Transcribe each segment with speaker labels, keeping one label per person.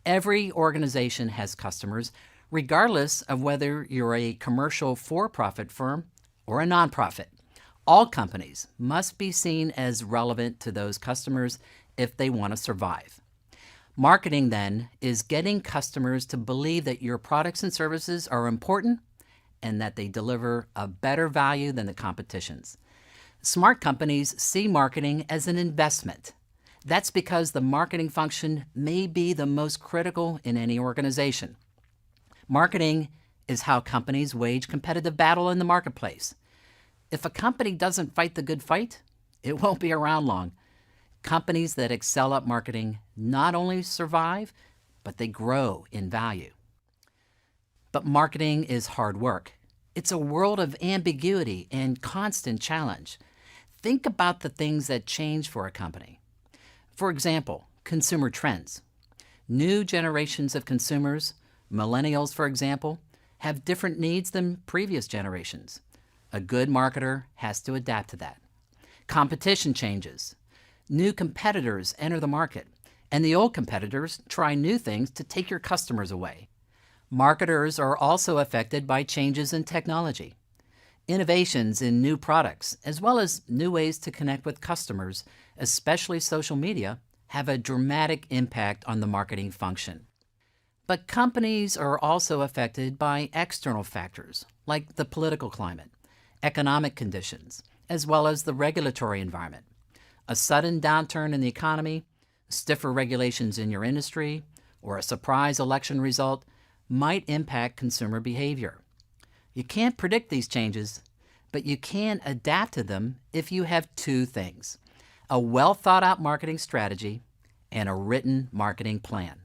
Speaker 1: Every organization has customers, regardless of whether you're a commercial for-profit firm or a nonprofit. All companies must be seen as relevant to those customers if they want to survive. Marketing, then, is getting customers to believe that your products and services are important and that they deliver a better value than the competition's. Smart companies see marketing as an investment. That's because the marketing function may be the most critical in any organization. Marketing is how companies wage competitive battle in the marketplace. If a company doesn't fight the good fight, it won't be around long. Companies that excel at marketing not only survive, but they grow in value. But marketing is hard work. It's a world of ambiguity and constant challenge. Think about the things that change for a company. For example, consumer trends. New generations of consumers, millennials for example, have different needs than previous generations. A good marketer has to adapt to that. Competition changes. New competitors enter the market, and the old competitors try new things to take your customers away. Marketers are also affected by changes in technology. Innovations in new products, as well as new ways to connect with customers, especially social media, have a dramatic impact on the marketing function. But companies are also affected by external factors, like the political climate, economic conditions, as well as the regulatory environment. A sudden downturn in the economy, stiffer regulations in your industry, or a surprise election result might impact consumer behavior. You can't predict these changes, but you can adapt to them if you have two things: a well-thought-out marketing strategy and a written marketing plan.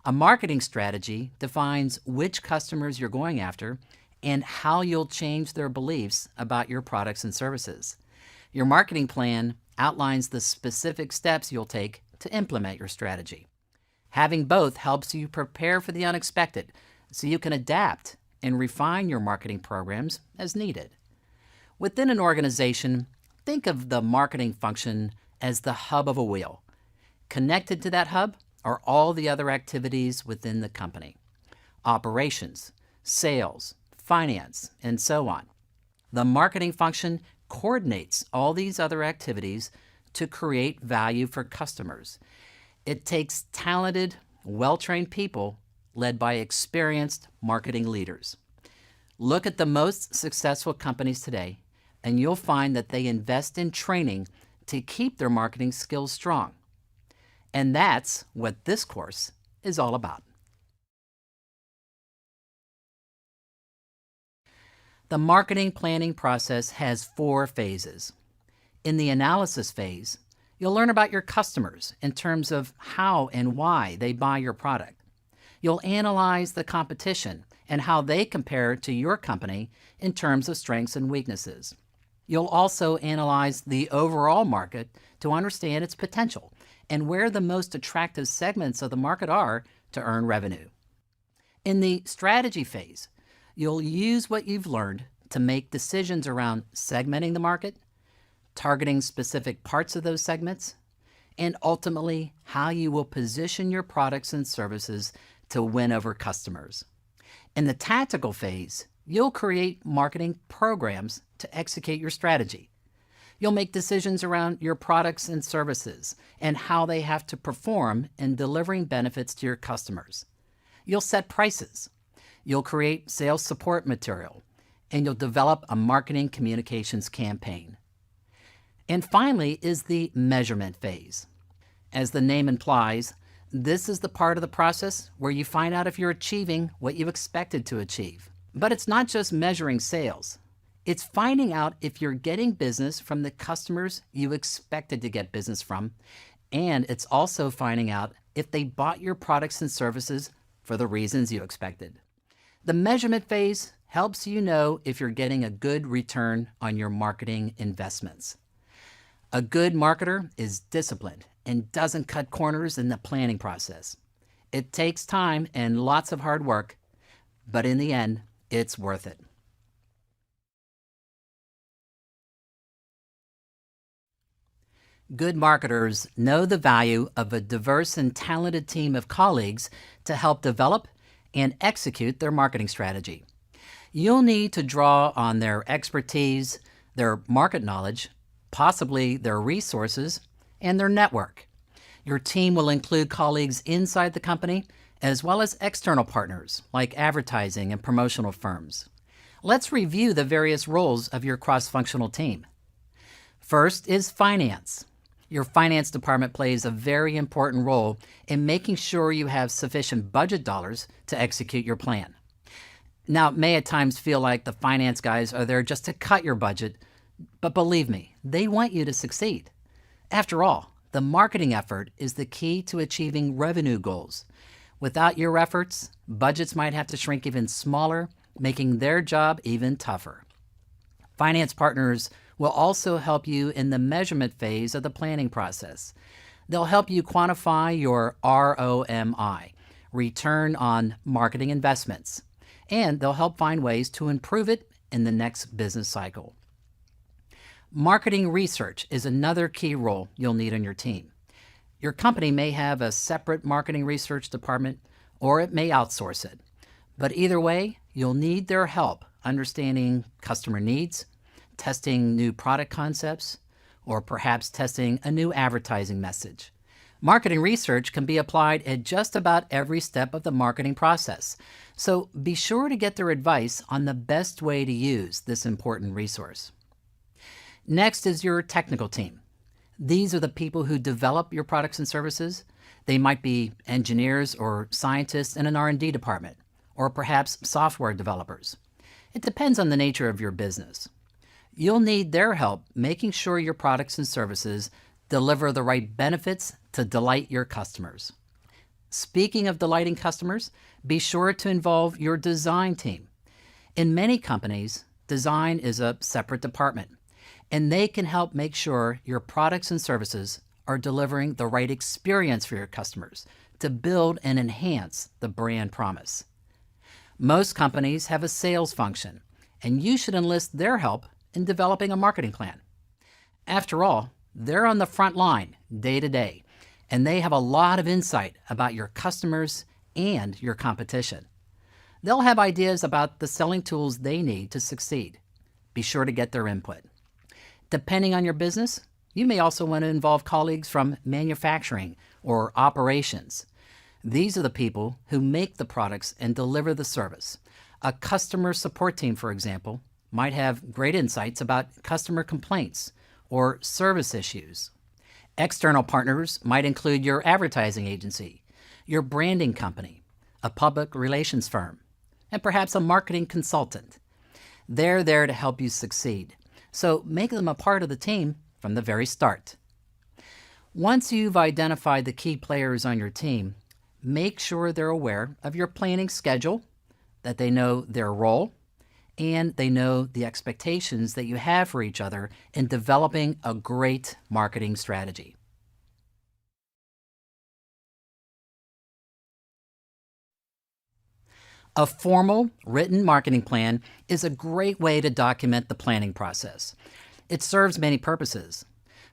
Speaker 1: A marketing strategy defines which customers you're going after and how you'll change their beliefs about your products and services. Your marketing plan outlines the specific steps you'll take to implement your strategy. Having both helps you prepare for the unexpected so you can adapt and refine your marketing programs as needed. Within an organization, think of the marketing function as the hub of a wheel. Connected to that hub are all the other activities within the company: operations, sales, finance, and so on. The marketing function coordinates all these other activities to create value for customers. It takes talented, well-trained people led by experienced marketing leaders. Look at the most successful companies today, and you'll find that they invest in training to keep their marketing skills strong. And that's what this course is all about. The marketing planning process has 4 phases. In the analysis phase, you'll learn about your customers in terms of how and why they buy your product. You'll analyze the competition and how they compare to your company in terms of strengths and weaknesses. You'll also analyze the overall market to understand its potential and where the most attractive segments of the market are to earn revenue. In the strategy phase, you'll use what you've learned to make decisions around segmenting the market, targeting specific parts of those segments, and ultimately how you will position your products and services to win over customers. In the tactical phase, you'll create marketing programs to execute your strategy. You'll make decisions around your products and services and how they have to perform in delivering benefits to your customers. You'll set prices. You'll create sales support material, and you'll develop a marketing communications campaign. And finally is the measurement phase. As the name implies, this is the part of the process where you find out if you're achieving what you expected to achieve. But it's not just measuring sales. It's finding out if you're getting business from the customers you expected to get business from, and it's also finding out if they bought your products and services for the reasons you expected. The measurement phase helps you know if you're getting a good return on your marketing investments. A good marketer is disciplined and doesn't cut corners in the planning process. It takes time and lots of hard work, but in the end, it's worth it. Good marketers know the value of a diverse and talented team of colleagues to help develop and execute their marketing strategy. You'll need to draw on their expertise, their market knowledge, possibly their resources, and their network. Your team will include colleagues inside the company as well as external partners like advertising and promotional firms. Let's review the various roles of your cross-functional team. First is finance. Your finance department plays a very important role in making sure you have sufficient budget dollars to execute your plan. Now, it may at times feel like the finance guys are there just to cut your budget, but believe me, they want you to succeed. After all, the marketing effort is the key to achieving revenue goals. Without your efforts, budgets might have to shrink even smaller, making their job even tougher. Finance partners will also help you in the measurement phase of the planning process. They'll help you quantify your ROMI, return on marketing investments, and they'll help find ways to improve it in the next business cycle. Marketing research is another key role you'll need on your team. Your company may have a separate marketing research department, or it may outsource it. But either way, you'll need their help understanding customer needs, testing new product concepts, or perhaps testing a new advertising message. Marketing research can be applied at just about every step of the marketing process, so be sure to get their advice on the best way to use this important resource. Next is your technical team. These are the people who develop your products and services. They might be engineers or scientists in an R&D department, or perhaps software developers. It depends on the nature of your business. You'll need their help making sure your products and services deliver the right benefits to delight your customers. Speaking of delighting customers, be sure to involve your design team. In many companies, design is a separate department, and they can help make sure your products and services are delivering the right experience for your customers to build and enhance the brand promise. Most companies have a sales function, and you should enlist their help in developing a marketing plan. After all, they're on the front line day to day, and they have a lot of insight about your customers and your competition. They'll have ideas about the selling tools they need to succeed. Be sure to get their input. Depending on your business, you may also want to involve colleagues from manufacturing or operations. These are the people who make the products and deliver the service. A customer support team, for example, might have great insights about customer complaints or service issues. External partners might include your advertising agency, your branding company, a public relations firm, and perhaps a marketing consultant. They're there to help you succeed, so make them a part of the team from the very start. Once you've identified the key players on your team, make sure they're aware of your planning schedule, that they know their role, and they know the expectations that you have for each other in developing a great marketing strategy. A formal, written marketing plan is a great way to document the planning process. It serves many purposes.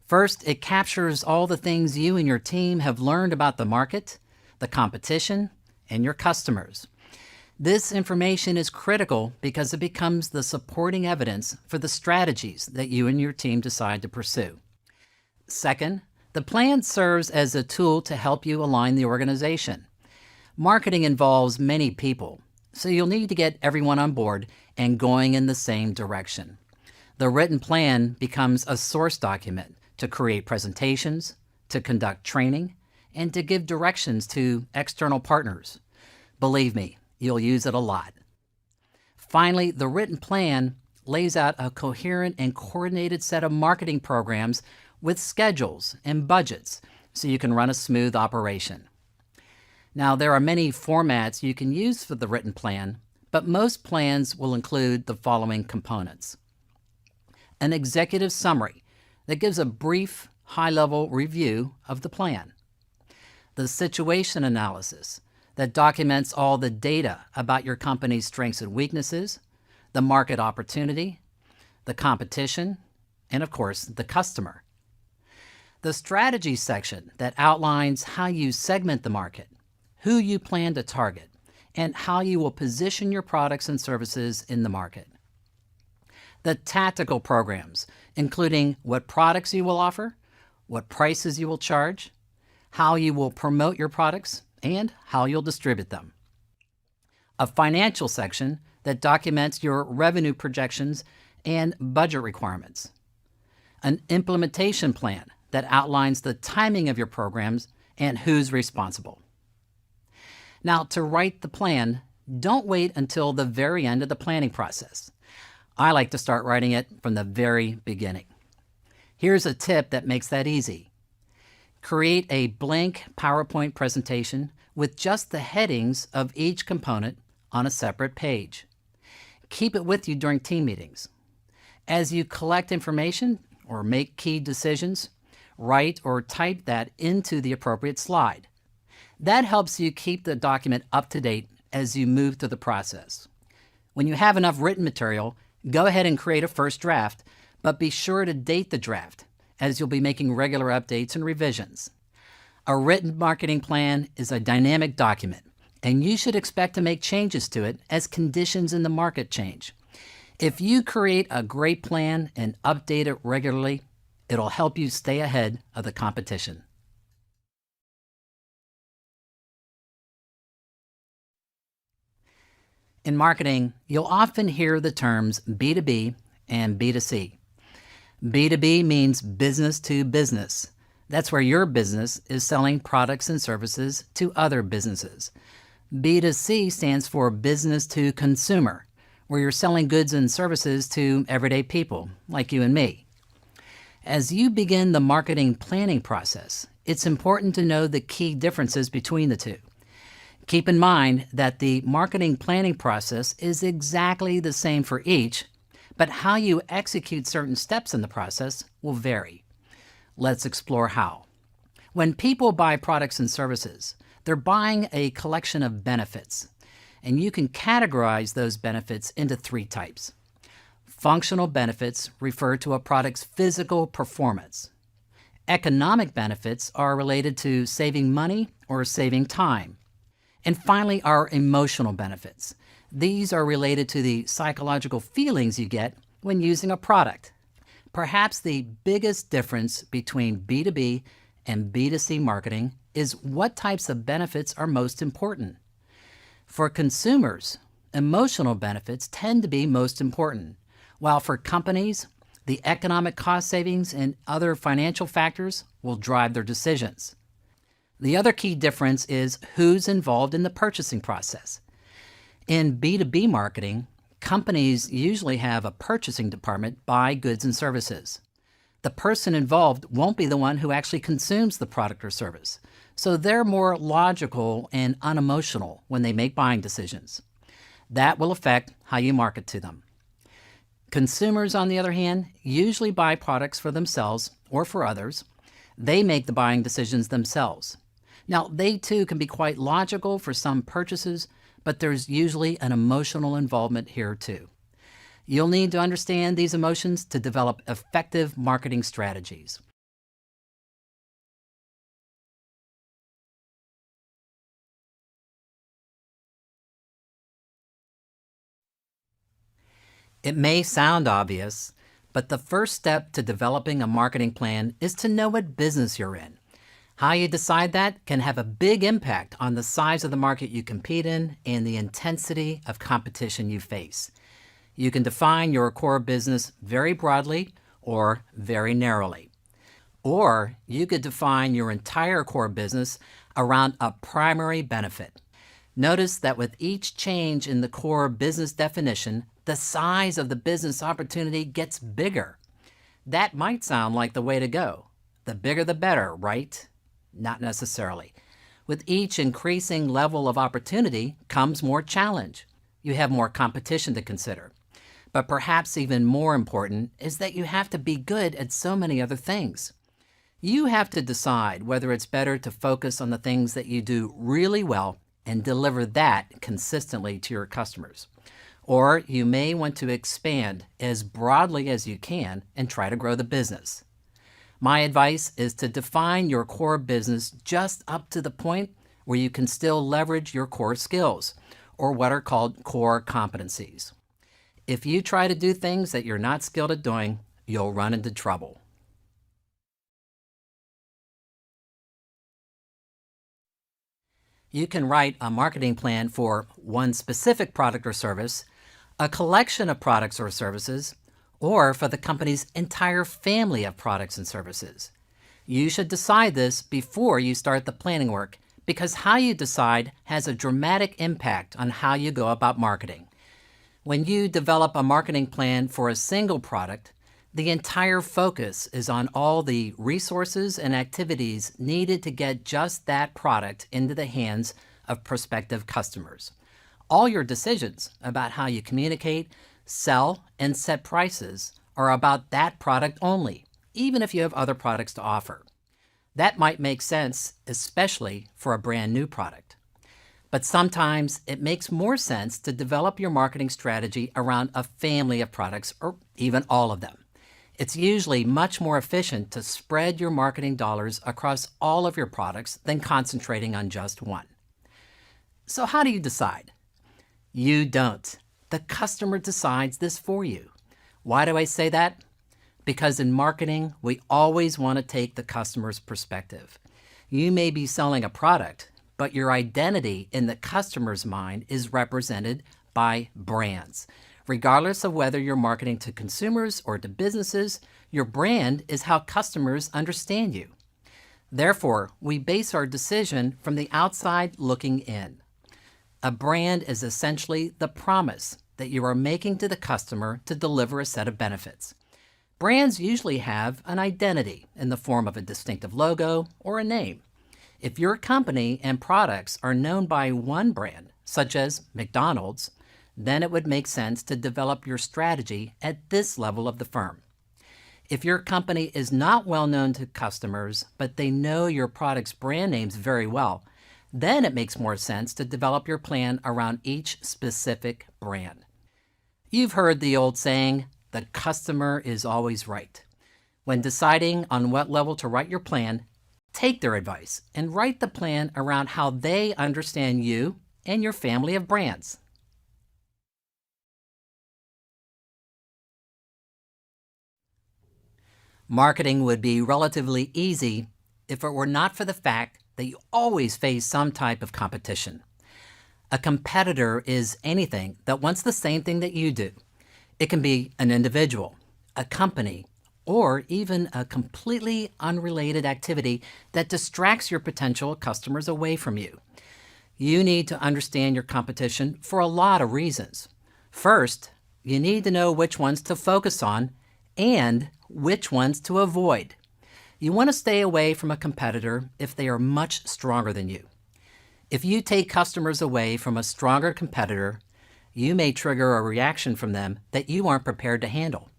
Speaker 1: First, it captures all the things you and your team have learned about the market, the competition, and your customers. This information is critical because it becomes the supporting evidence for the strategies that you and your team decide to pursue. Second, the plan serves as a tool to help you align the organization. Marketing involves many people, so you'll need to get everyone on board and going in the same direction. The written plan becomes a source document to create presentations, to conduct training, and to give directions to external partners. Believe me, you'll use it a lot. Finally, the written plan lays out a coherent and coordinated set of marketing programs with schedules and budgets so you can run a smooth operation. Now, there are many formats you can use for the written plan, but most plans will include the following components. An executive summary that gives a brief, high-level review of the plan. The situation analysis that documents all the data about your company's strengths and weaknesses, the market opportunity, the competition, and of course, the customer. The strategy section that outlines how you segment the market, who you plan to target, and how you will position your products and services in the market. The tactical programs, including what products you will offer, what prices you will charge, how you will promote your products, and how you'll distribute them. A financial section that documents your revenue projections and budget requirements. An implementation plan that outlines the timing of your programs and who's responsible. Now, to write the plan, don't wait until the very end of the planning process. I like to start writing it from the very beginning. Here's a tip that makes that easy. Create a blank PowerPoint presentation with just the headings of each component on a separate page. Keep it with you during team meetings. As you collect information or make key decisions, write or type that into the appropriate slide. That helps you keep the document up to date as you move through the process. When you have enough written material, go ahead and create a first draft, but be sure to date the draft, as you'll be making regular updates and revisions. A written marketing plan is a dynamic document, and you should expect to make changes to it as conditions in the market change. If you create a great plan and update it regularly, it'll help you stay ahead of the competition. In marketing, you'll often hear the terms B2B and B2C. B2B means business to business. That's where your business is selling products and services to other businesses. B2C stands for business to consumer, where you're selling goods and services to everyday people like you and me. As you begin the marketing planning process, it's important to know the key differences between the two. Keep in mind that the marketing planning process is exactly the same for each, but how you execute certain steps in the process will vary. Let's explore how. When people buy products and services, they're buying a collection of benefits, and you can categorize those benefits into three types. Functional benefits refer to a product's physical performance. Economic benefits are related to saving money or saving time. And finally, our emotional benefits. These are related to the psychological feelings you get when using a product. Perhaps the biggest difference between B2B and B2C marketing is what types of benefits are most important. For consumers, emotional benefits tend to be most important, while for companies, the economic cost savings and other financial factors will drive their decisions. The other key difference is who's involved in the purchasing process. In B2B marketing, companies usually have a purchasing department buy goods and services. The person involved won't be the one who actually consumes the product or service, so they're more logical and unemotional when they make buying decisions. That will affect how you market to them. Consumers, on the other hand, usually buy products for themselves or for others. They make the buying decisions themselves. Now, they too can be quite logical for some purchases, but there's usually an emotional involvement here too. You'll need to understand these emotions to develop effective marketing strategies. It may sound obvious, but the first step to developing a marketing plan is to know what business you're in. How you decide that can have a big impact on the size of the market you compete in and the intensity of competition you face. You can define your core business very broadly or very narrowly. Or you could define your entire core business around a primary benefit. Notice that with each change in the core business definition, the size of the business opportunity gets bigger. That might sound like the way to go. The bigger the better, right? Not necessarily. With each increasing level of opportunity comes more challenge. You have more competition to consider. But perhaps even more important is that you have to be good at so many other things. You have to decide whether it's better to focus on the things that you do really well and deliver that consistently to your customers. Or you may want to expand as broadly as you can and try to grow the business. My advice is to define your core business just up to the point where you can still leverage your core skills, or what are called core competencies. If you try to do things that you're not skilled at doing, you'll run into trouble. You can write a marketing plan for one specific product or service, a collection of products or services, or for the company's entire family of products and services. You should decide this before you start the planning work, because how you decide has a dramatic impact on how you go about marketing. When you develop a marketing plan for a single product, the entire focus is on all the resources and activities needed to get just that product into the hands of prospective customers. All your decisions about how you communicate, sell, and set prices are about that product only, even if you have other products to offer. That might make sense, especially for a brand new product. But sometimes it makes more sense to develop your marketing strategy around a family of products, or even all of them. It's usually much more efficient to spread your marketing dollars across all of your products than concentrating on just one. So how do you decide? You don't. The customer decides this for you. Why do I say that? Because in marketing, we always want to take the customer's perspective. You may be selling a product, but your identity in the customer's mind is represented by brands. Regardless of whether you're marketing to consumers or to businesses, your brand is how customers understand you. Therefore, we base our decision from the outside looking in. A brand is essentially the promise that you are making to the customer to deliver a set of benefits. Brands usually have an identity in the form of a distinctive logo or a name. If your company and products are known by one brand, such as McDonald's, then it would make sense to develop your strategy at this level of the firm. If your company is not well known to customers, but they know your product's brand names very well, then it makes more sense to develop your plan around each specific brand. You've heard the old saying, the customer is always right. When deciding on what level to write your plan, take their advice and write the plan around how they understand you and your family of brands. Marketing would be relatively easy if it were not for the fact that you always face some type of competition. A competitor is anything that wants the same thing that you do. It can be an individual, a company, or even a completely unrelated activity that distracts your potential customers away from you. You need to understand your competition for a lot of reasons. First, you need to know which ones to focus on and which ones to avoid. You want to stay away from a competitor if they are much stronger than you. If you take customers away from a stronger competitor, you may trigger a reaction from them that you aren't prepared to handle.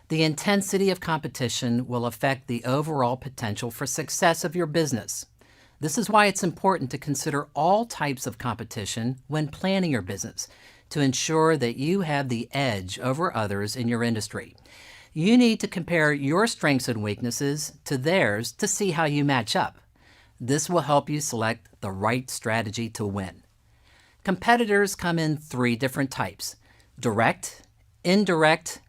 Speaker 1: The intensity of competition will affect the overall potential for success of your business. This is why it's important to consider all types of competition when planning your business to ensure that you have the edge over others in your industry. You need to compare your strengths and weaknesses to theirs to see how you match up. This will help you select the right strategy to win. Competitors come in 3 different types: direct, indirect,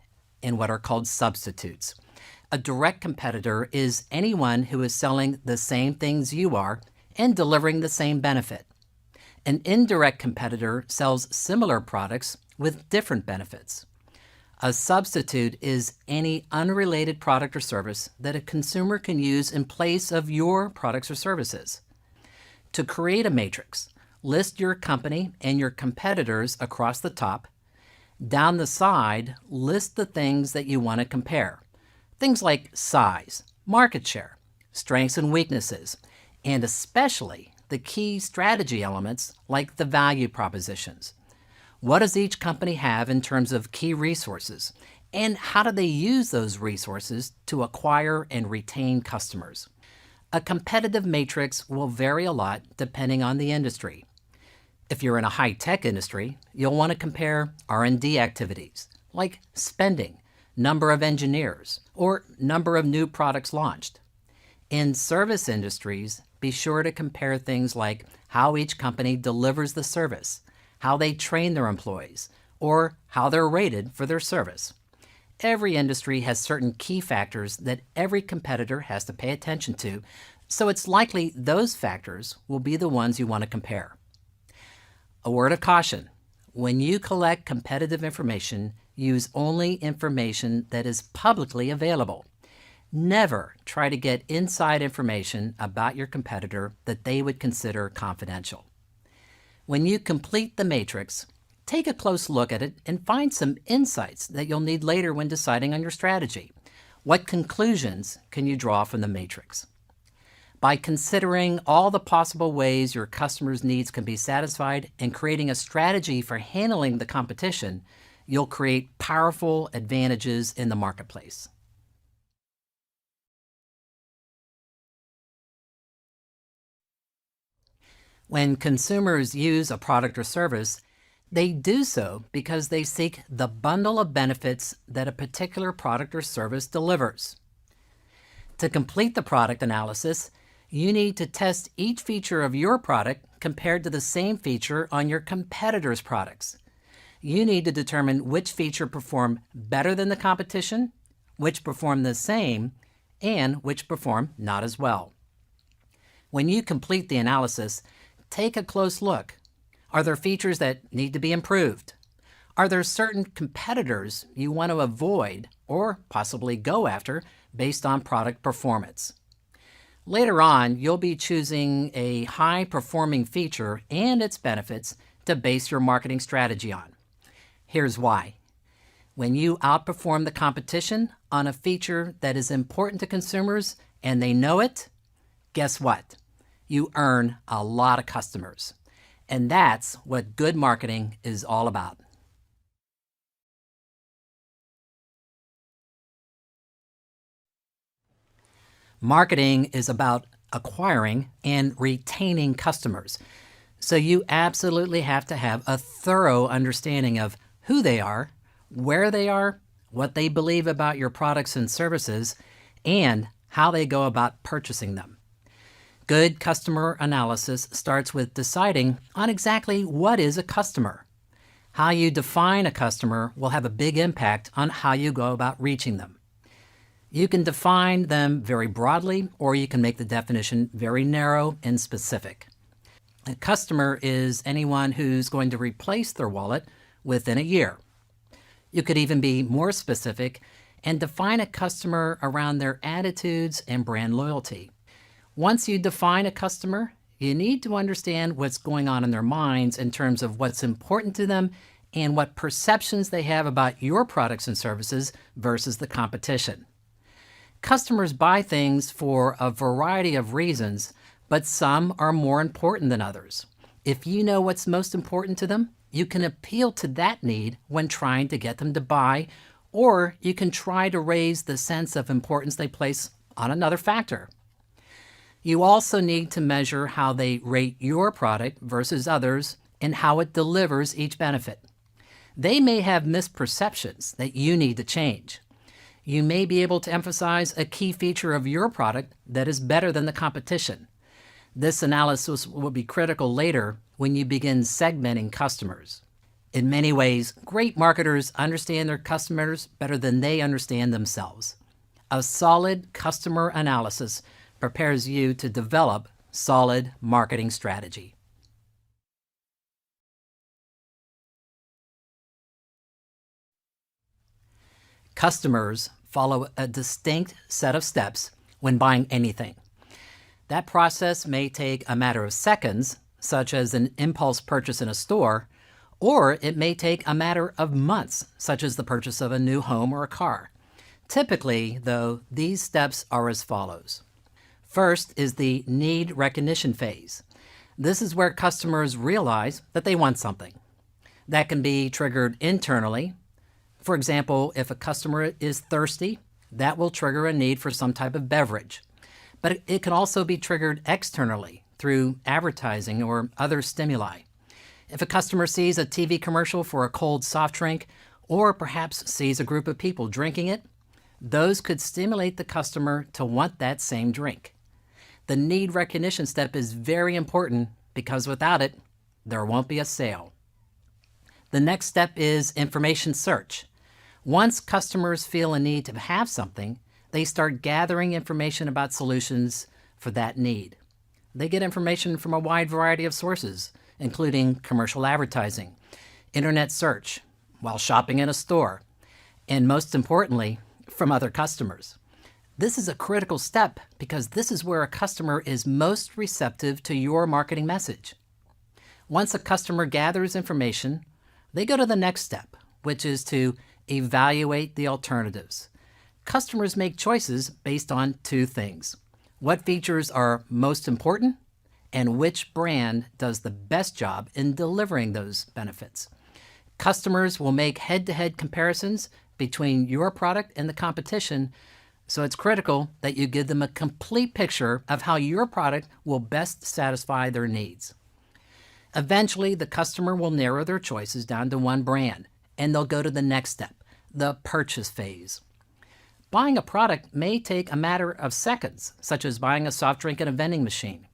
Speaker 1: and what are called substitutes. A direct competitor is anyone who is selling the same things you are and delivering the same benefit. An indirect competitor sells similar products with different benefits. A substitute is any unrelated product or service that a consumer can use in place of your products or services. To create a matrix, list your company and your competitors across the top. Down the side, list the things that you want to compare. Things like size, market share, strengths and weaknesses, and especially the key strategy elements like the value propositions. What does each company have in terms of key resources, and how do they use those resources to acquire and retain customers? A competitive matrix will vary a lot depending on the industry. If you're in a high-tech industry, you'll want to compare R&D activities, like spending, number of engineers, or number of new products launched. In service industries, be sure to compare things like how each company delivers the service, how they train their employees, or how they're rated for their service. Every industry has certain key factors that every competitor has to pay attention to, so it's likely those factors will be the ones you want to compare. A word of caution: when you collect competitive information, use only information that is publicly available. Never try to get inside information about your competitor that they would consider confidential. When you complete the matrix, take a close look at it and find some insights that you'll need later when deciding on your strategy. What conclusions can you draw from the matrix? By considering all the possible ways your customers' needs can be satisfied and creating a strategy for handling the competition, you'll create powerful advantages in the marketplace. When consumers use a product or service, they do so because they seek the bundle of benefits that a particular product or service delivers. To complete the product analysis, you need to test each feature of your product compared to the same feature on your competitors' products. You need to determine which feature performed better than the competition, which performed the same, and which performed not as well. When you complete the analysis, take a close look. Are there features that need to be improved? Are there certain competitors you want to avoid or possibly go after based on product performance? Later on, you'll be choosing a high-performing feature and its benefits to base your marketing strategy on. Here's why. When you outperform the competition on a feature that is important to consumers and they know it, guess what? You earn a lot of customers. And that's what good marketing is all about. Marketing is about acquiring and retaining customers. So you absolutely have to have a thorough understanding of who they are, where they are, what they believe about your products and services, and how they go about purchasing them. Good customer analysis starts with deciding on exactly what is a customer. How you define a customer will have a big impact on how you go about reaching them. You can define them very broadly, or you can make the definition very narrow and specific. A customer is anyone who's going to replace their wallet within a year. You could even be more specific and define a customer around their attitudes and brand loyalty. Once you define a customer, you need to understand what's going on in their minds in terms of what's important to them and what perceptions they have about your products and services versus the competition. Customers buy things for a variety of reasons, but some are more important than others. If you know what's most important to them, you can appeal to that need when trying to get them to buy, or you can try to raise the sense of importance they place on another factor. You also need to measure how they rate your product versus others and how it delivers each benefit. They may have misperceptions that you need to change. You may be able to emphasize a key feature of your product that is better than the competition. This analysis will be critical later when you begin segmenting customers. In many ways, great marketers understand their customers better than they understand themselves. A solid customer analysis prepares you to develop solid marketing strategy. Customers follow a distinct set of steps when buying anything. That process may take a matter of seconds, such as an impulse purchase in a store, or it may take a matter of months, such as the purchase of a new home or a car. Typically, though, these steps are as follows. First is the need recognition phase. This is where customers realize that they want something. That can be triggered internally. For example, if a customer is thirsty, that will trigger a need for some type of beverage. But it can also be triggered externally through advertising or other stimuli. If a customer sees a TV commercial for a cold soft drink, or perhaps sees a group of people drinking it, those could stimulate the customer to want that same drink. The need recognition step is very important because without it, there won't be a sale. The next step is information search. Once customers feel a need to have something, they start gathering information about solutions for that need. They get information from a wide variety of sources, including commercial advertising, internet search, while shopping in a store, and most importantly, from other customers. This is a critical step because this is where a customer is most receptive to your marketing message. Once a customer gathers information, they go to the next step, which is to evaluate the alternatives. Customers make choices based on two things: what features are most important and which brand does the best job in delivering those benefits. Customers will make head-to-head comparisons between your product and the competition, so it's critical that you give them a complete picture of how your product will best satisfy their needs. Eventually, the customer will narrow their choices down to one brand, and they'll go to the next step, the purchase phase. Buying a product may take a matter of seconds, such as buying a soft drink at a vending machine.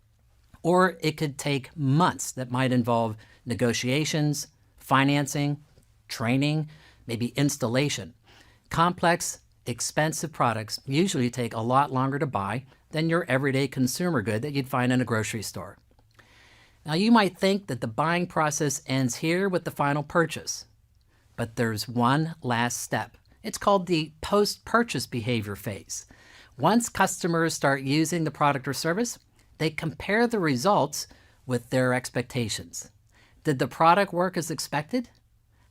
Speaker 1: Or it could take months that might involve negotiations, financing, training, maybe installation. Complex, expensive products usually take a lot longer to buy than your everyday consumer good that you'd find in a grocery store. Now, you might think that the buying process ends here with the final purchase, but there's one last step. It's called the post-purchase behavior phase. Once customers start using the product or service, they compare the results with their expectations. Did the product work as expected?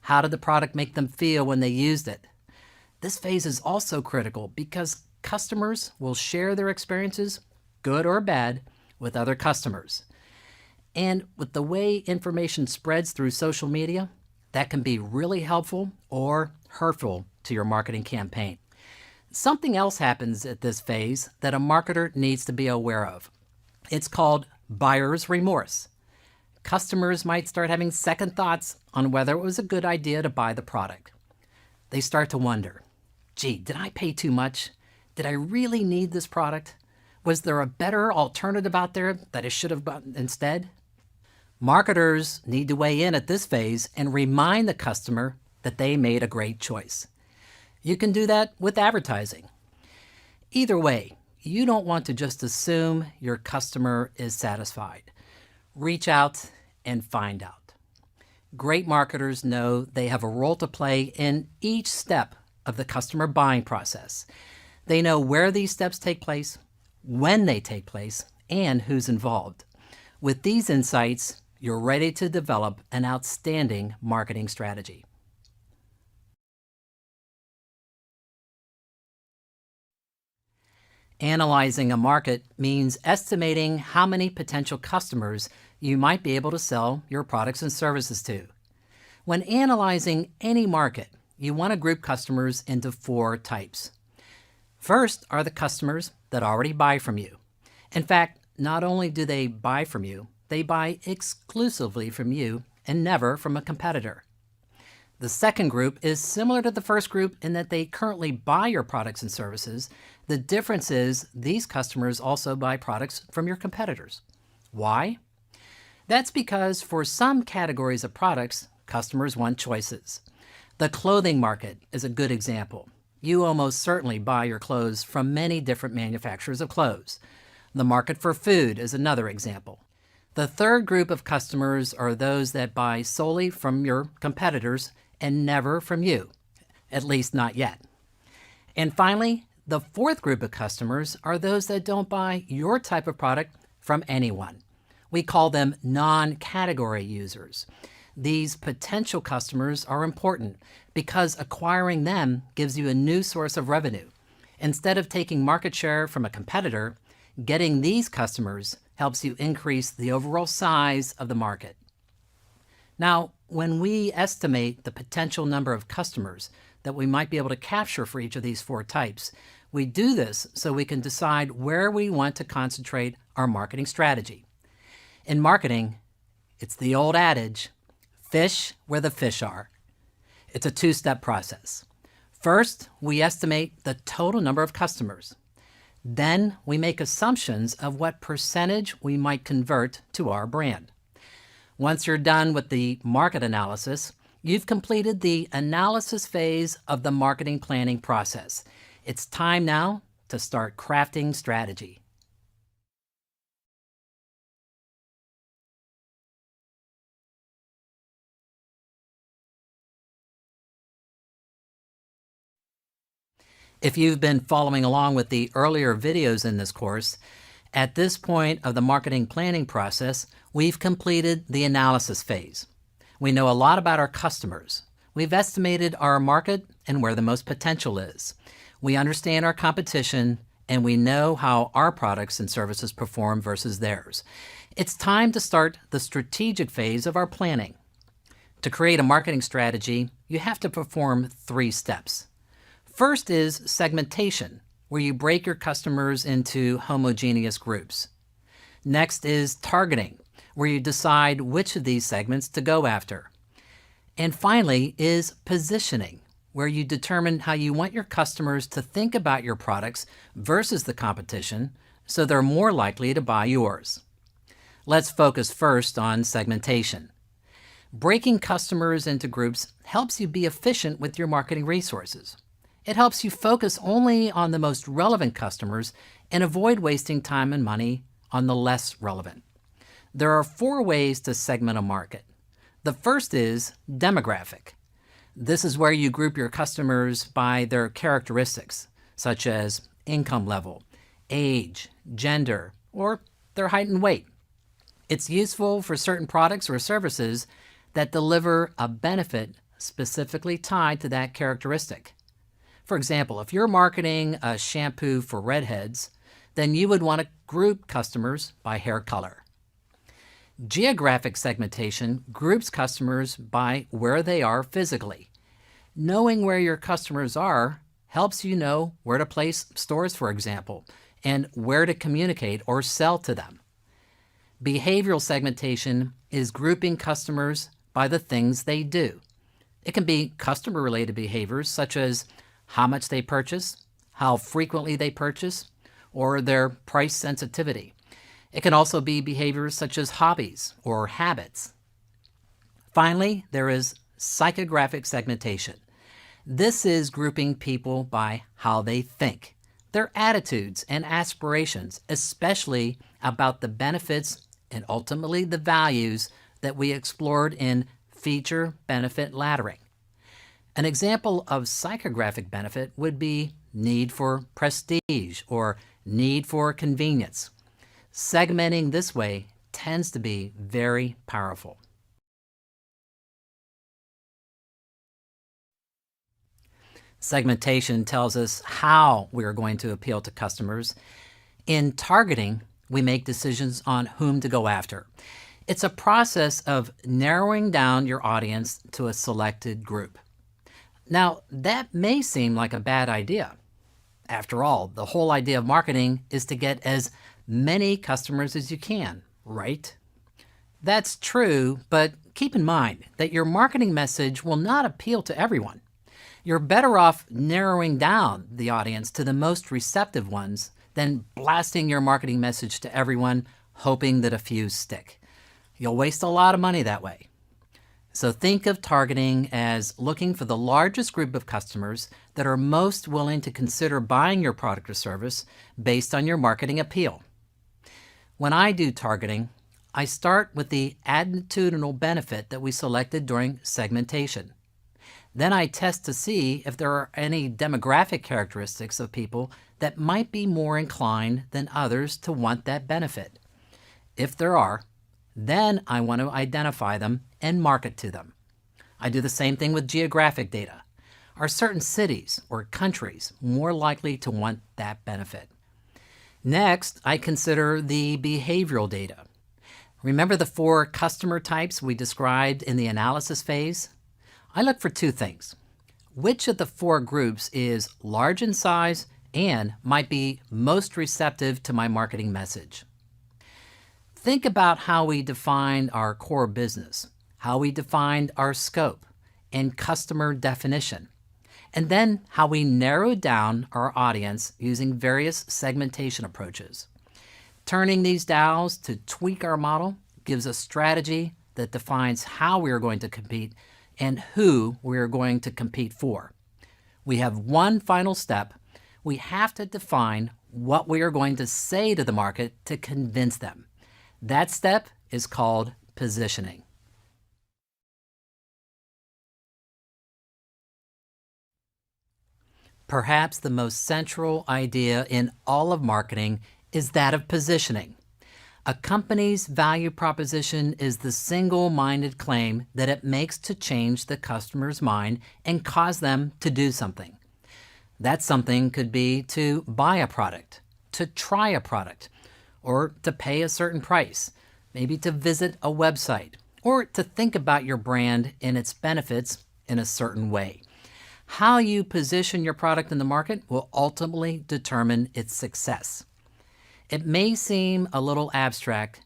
Speaker 1: How did the product make them feel when they used it? This phase is also critical because customers will share their experiences, good or bad, with other customers. And with the way information spreads through social media, that can be really helpful or hurtful to your marketing campaign. Something else happens at this phase that a marketer needs to be aware of. It's called buyer's remorse. Customers might start having second thoughts on whether it was a good idea to buy the product. They start to wonder, gee, did I pay too much? Did I really need this product? Was there a better alternative out there that I should have bought instead? Marketers need to weigh in at this phase and remind the customer that they made a great choice. You can do that with advertising. Either way, you don't want to just assume your customer is satisfied. Reach out and find out. Great marketers know they have a role to play in each step of the customer buying process. They know where these steps take place, when they take place, and who's involved. With these insights, you're ready to develop an outstanding marketing strategy. Analyzing a market means estimating how many potential customers you might be able to sell your products and services to. When analyzing any market, you want to group customers into 4 types. First are the customers that already buy from you. In fact, not only do they buy from you, they buy exclusively from you and never from a competitor. The second group is similar to the first group in that they currently buy your products and services. The difference is these customers also buy products from your competitors. Why? That's because for some categories of products, customers want choices. The clothing market is a good example. You almost certainly buy your clothes from many different manufacturers of clothes. The market for food is another example. The third group of customers are those that buy solely from your competitors and never from you, at least not yet. And finally, the fourth group of customers are those that don't buy your type of product from anyone. We call them non-category users. These potential customers are important because acquiring them gives you a new source of revenue. Instead of taking market share from a competitor, getting these customers helps you increase the overall size of the market. Now, when we estimate the potential number of customers that we might be able to capture for each of these 4 types, we do this so we can decide where we want to concentrate our marketing strategy. In marketing, it's the old adage, fish where the fish are. It's a two-step process. First, we estimate the total number of customers. Then we make assumptions of what percentage we might convert to our brand. Once you're done with the market analysis, you've completed the analysis phase of the marketing planning process. It's time now to start crafting strategy. If you've been following along with the earlier videos in this course, at this point of the marketing planning process, we've completed the analysis phase. We know a lot about our customers. We've estimated our market and where the most potential is. We understand our competition, and we know how our products and services perform versus theirs. It's time to start the strategic phase of our planning. To create a marketing strategy, you have to perform 3 steps. First is segmentation, where you break your customers into homogeneous groups. Next is targeting, where you decide which of these segments to go after. And finally is positioning, where you determine how you want your customers to think about your products versus the competition, so they're more likely to buy yours. Let's focus first on segmentation. Breaking customers into groups helps you be efficient with your marketing resources. It helps you focus only on the most relevant customers and avoid wasting time and money on the less relevant. There are 4 ways to segment a market. The first is demographic. This is where you group your customers by their characteristics, such as income level, age, gender, or their height and weight. It's useful for certain products or services that deliver a benefit specifically tied to that characteristic. For example, if you're marketing a shampoo for redheads, then you would want to group customers by hair color. Geographic segmentation groups customers by where they are physically. Knowing where your customers are helps you know where to place stores, for example, and where to communicate or sell to them. Behavioral segmentation is grouping customers by the things they do. It can be customer-related behaviors such as how much they purchase, how frequently they purchase, or their price sensitivity. It can also be behaviors such as hobbies or habits. Finally, there is psychographic segmentation. This is grouping people by how they think, their attitudes and aspirations, especially about the benefits and ultimately the values that we explored in feature-benefit laddering. An example of psychographic benefit would be need for prestige or need for convenience. Segmenting this way tends to be very powerful. Segmentation tells us how we are going to appeal to customers. In targeting, we make decisions on whom to go after. It's a process of narrowing down your audience to a selected group. Now, that may seem like a bad idea. After all, the whole idea of marketing is to get as many customers as you can, right? That's true, but keep in mind that your marketing message will not appeal to everyone. You're better off narrowing down the audience to the most receptive ones than blasting your marketing message to everyone, hoping that a few stick. You'll waste a lot of money that way. So think of targeting as looking for the largest group of customers that are most willing to consider buying your product or service based on your marketing appeal. When I do targeting, I start with the attitudinal benefit that we selected during segmentation. Then I test to see if there are any demographic characteristics of people that might be more inclined than others to want that benefit. If there are, then I want to identify them and market to them. I do the same thing with geographic data. Are certain cities or countries more likely to want that benefit? Next, I consider the behavioral data. Remember the 4 customer types we described in the analysis phase? I look for 2 things. Which of the 4 groups is large in size and might be most receptive to my marketing message? Think about how we defined our core business, how we defined our scope, and customer definition, and then how we narrow down our audience using various segmentation approaches. Turning these dials to tweak our model gives a strategy that defines how we are going to compete and who we are going to compete for. We have one final step. We have to define what we are going to say to the market to convince them. That step is called positioning. Perhaps the most central idea in all of marketing is that of positioning. A company's value proposition is the single-minded claim that it makes to change the customer's mind and cause them to do something. That something could be to buy a product, to try a product, or to pay a certain price, maybe to visit a website, or to think about your brand and its benefits in a certain way. How you position your product in the market will ultimately determine its success. It may seem a little abstract,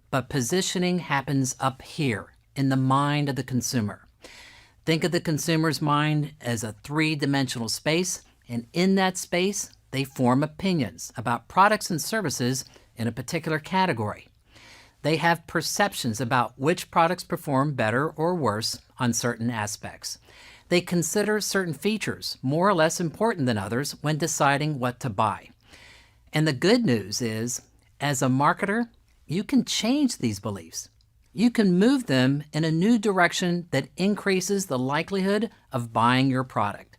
Speaker 1: but positioning happens up here in the mind of the consumer. Think of the consumer's mind as a three-dimensional space, and in that space, they form opinions about products and services in a particular category. They have perceptions about which products perform better or worse on certain aspects. They consider certain features more or less important than others when deciding what to buy. And the good news is, as a marketer, you can change these beliefs. You can move them in a new direction that increases the likelihood of buying your product.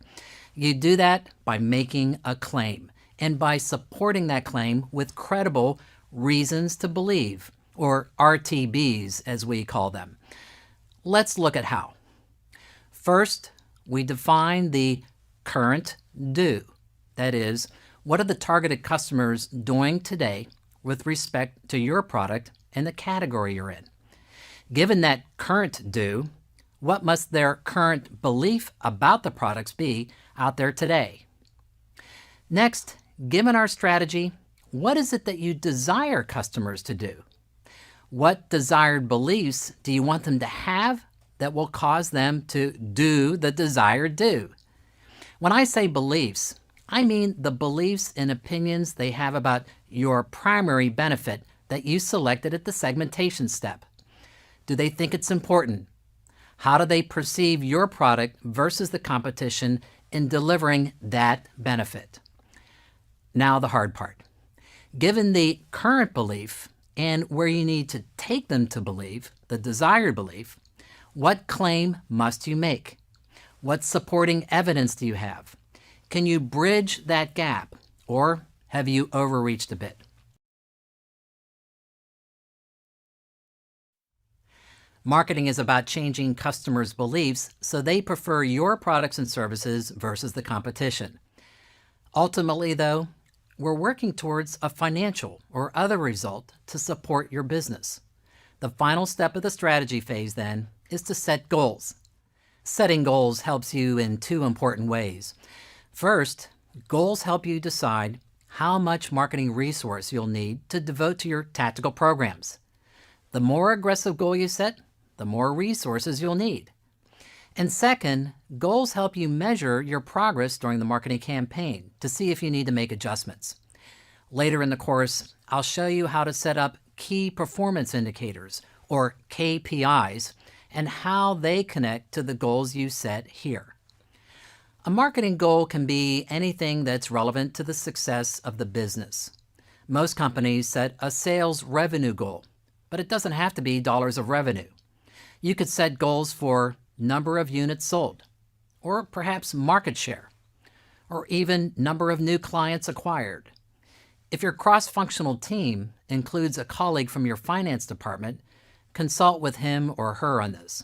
Speaker 1: You do that by making a claim and by supporting that claim with credible reasons to believe, or RTBs as we call them. Let's look at how. First, we define the current do. That is, what are the targeted customers doing today with respect to your product and the category you're in? Given that current do, what must their current belief about the products be out there today? Next, given our strategy, what is it that you desire customers to do? What desired beliefs do you want them to have that will cause them to do the desired do? When I say beliefs, I mean the beliefs and opinions they have about your primary benefit that you selected at the segmentation step. Do they think it's important? How do they perceive your product versus the competition in delivering that benefit? Now the hard part. Given the current belief and where you need to take them to believe, the desired belief, what claim must you make? What supporting evidence do you have? Can you bridge that gap, or have you overreached a bit? Marketing is about changing customers' beliefs so they prefer your products and services versus the competition. Ultimately, though, we're working towards a financial or other result to support your business. The final step of the strategy phase, then, is to set goals. Setting goals helps you in two important ways. First, goals help you decide how much marketing resource you'll need to devote to your tactical programs. The more aggressive goal you set, the more resources you'll need. And second, goals help you measure your progress during the marketing campaign to see if you need to make adjustments. Later in the course, I'll show you how to set up key performance indicators, or KPIs, and how they connect to the goals you set here. A marketing goal can be anything that's relevant to the success of the business. Most companies set a sales revenue goal, but it doesn't have to be dollars of revenue. You could set goals for number of units sold, or perhaps market share, or even number of new clients acquired. If your cross-functional team includes a colleague from your finance department, consult with him or her on this.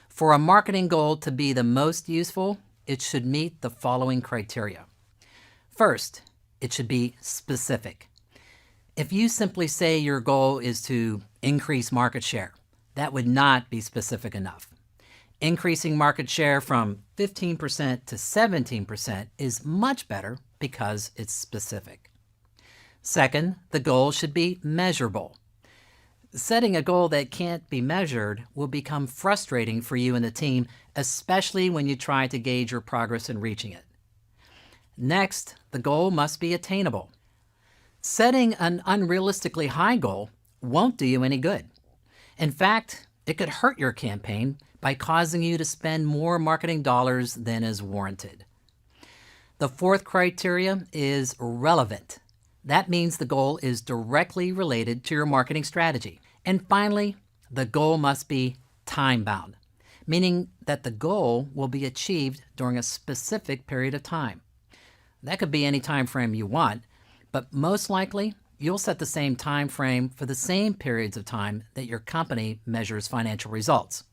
Speaker 1: For a marketing goal to be the most useful, it should meet the following criteria. First, it should be specific. If you simply say your goal is to increase market share, that would not be specific enough. Increasing market share from 15% to 17% is much better because it's specific. Second, the goal should be measurable. Setting a goal that can't be measured will become frustrating for you and the team, especially when you try to gauge your progress in reaching it. Next, the goal must be attainable. Setting an unrealistically high goal won't do you any good. In fact, it could hurt your campaign by causing you to spend more marketing dollars than is warranted. The fourth criteria is relevant. That means the goal is directly related to your marketing strategy. And finally, the goal must be time-bound, meaning that the goal will be achieved during a specific period of time. That could be any time frame you want, but most likely you'll set the same time frame for the same periods of time that your company measures financial results.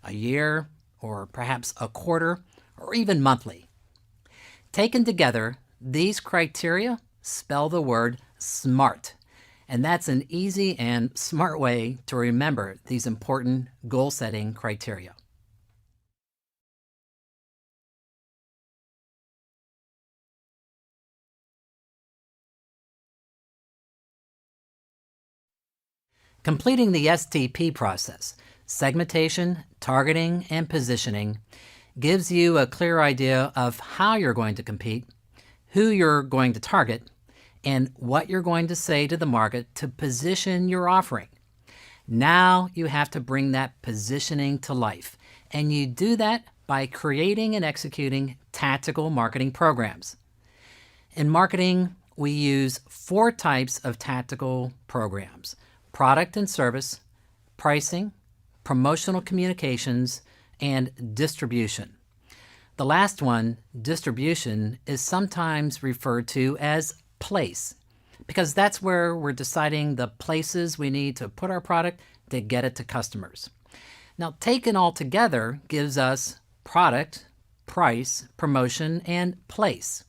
Speaker 1: A year, or perhaps a quarter, or even monthly. Taken together, these criteria spell the word SMART, and that's an easy and smart way to remember these important goal-setting criteria. Completing the STP process, segmentation, targeting, and positioning, gives you a clear idea of how you're going to compete, who you're going to target, and what you're going to say to the market to position your offering. Now you have to bring that positioning to life, and you do that by creating and executing tactical marketing programs. In marketing, we use 4 types of tactical programs: product and service, pricing, promotional communications, and distribution. The last one, distribution, is sometimes referred to as place, because that's where we're deciding the places we need to put our product to get it to customers. Now, taken all together gives us product, price, promotion, and place.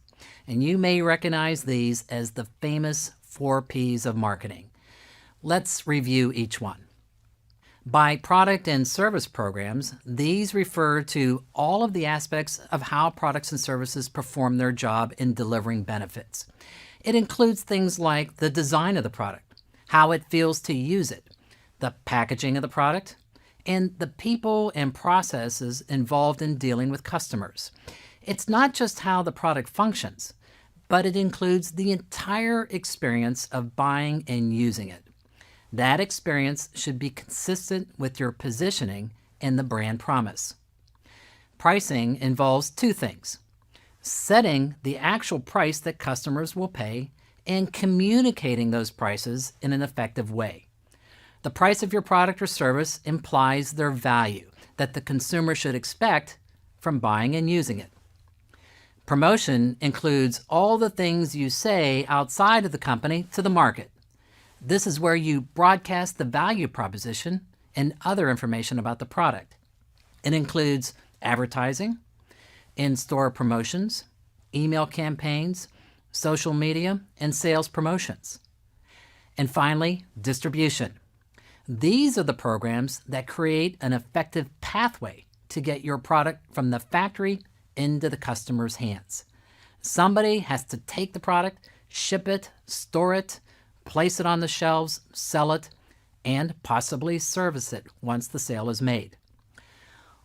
Speaker 1: And you may recognize these as the famous 4 Ps of marketing. Let's review each one. By product and service programs, these refer to all of the aspects of how products and services perform their job in delivering benefits. It includes things like the design of the product, how it feels to use it, the packaging of the product, and the people and processes involved in dealing with customers. It's not just how the product functions, but it includes the entire experience of buying and using it. That experience should be consistent with your positioning and the brand promise. Pricing involves 2 things: setting the actual price that customers will pay and communicating those prices in an effective way. The price of your product or service implies their value that the consumer should expect from buying and using it. Promotion includes all the things you say outside of the company to the market. This is where you broadcast the value proposition and other information about the product. It includes advertising, in-store promotions, email campaigns, social media, and sales promotions. And finally, distribution. These are the programs that create an effective pathway to get your product from the factory into the customer's hands. Somebody has to take the product, ship it, store it, place it on the shelves, sell it, and possibly service it once the sale is made.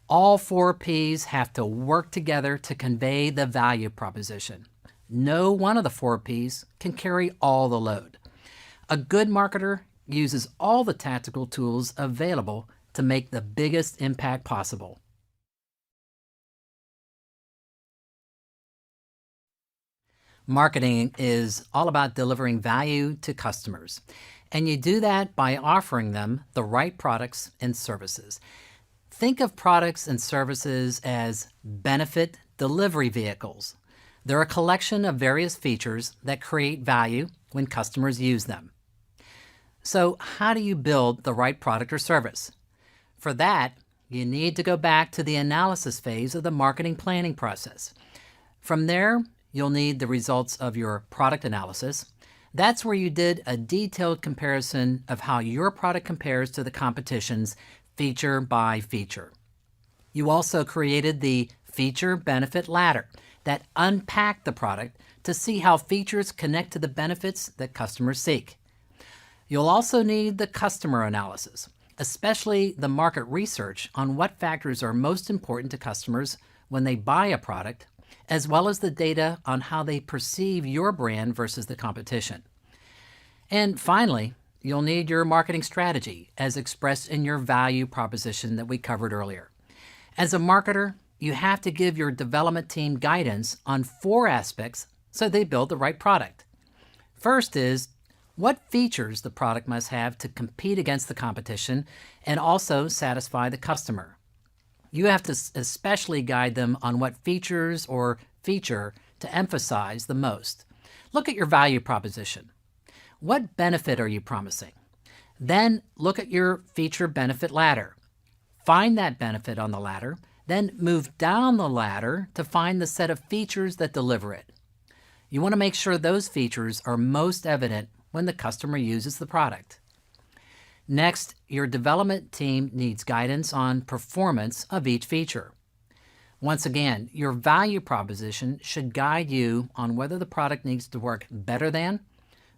Speaker 1: All 4 Ps have to work together to convey the value proposition. No one of the 4 Ps can carry all the load. A good marketer uses all the tactical tools available to make the biggest impact possible. Marketing is all about delivering value to customers, and you do that by offering them the right products and services. Think of products and services as benefit delivery vehicles. They're a collection of various features that create value when customers use them. So, how do you build the right product or service? For that, you need to go back to the analysis phase of the marketing planning process. From there, you'll need the results of your product analysis. That's where you did a detailed comparison of how your product compares to the competition's feature by feature. You also created the feature benefit ladder that unpacked the product to see how features connect to the benefits that customers seek. You'll also need the customer analysis, especially the market research on what factors are most important to customers when they buy a product, as well as the data on how they perceive your brand versus the competition. And finally, you'll need your marketing strategy as expressed in your value proposition that we covered earlier. As a marketer, you have to give your development team guidance on 4 aspects so they build the right product. First is what features the product must have to compete against the competition and also satisfy the customer. You have to especially guide them on what features or feature to emphasize the most. Look at your value proposition. What benefit are you promising? Then look at your feature benefit ladder. Find that benefit on the ladder, then move down the ladder to find the set of features that deliver it. You want to make sure those features are most evident when the customer uses the product. Next, your development team needs guidance on performance of each feature. Once again, your value proposition should guide you on whether the product needs to work better than,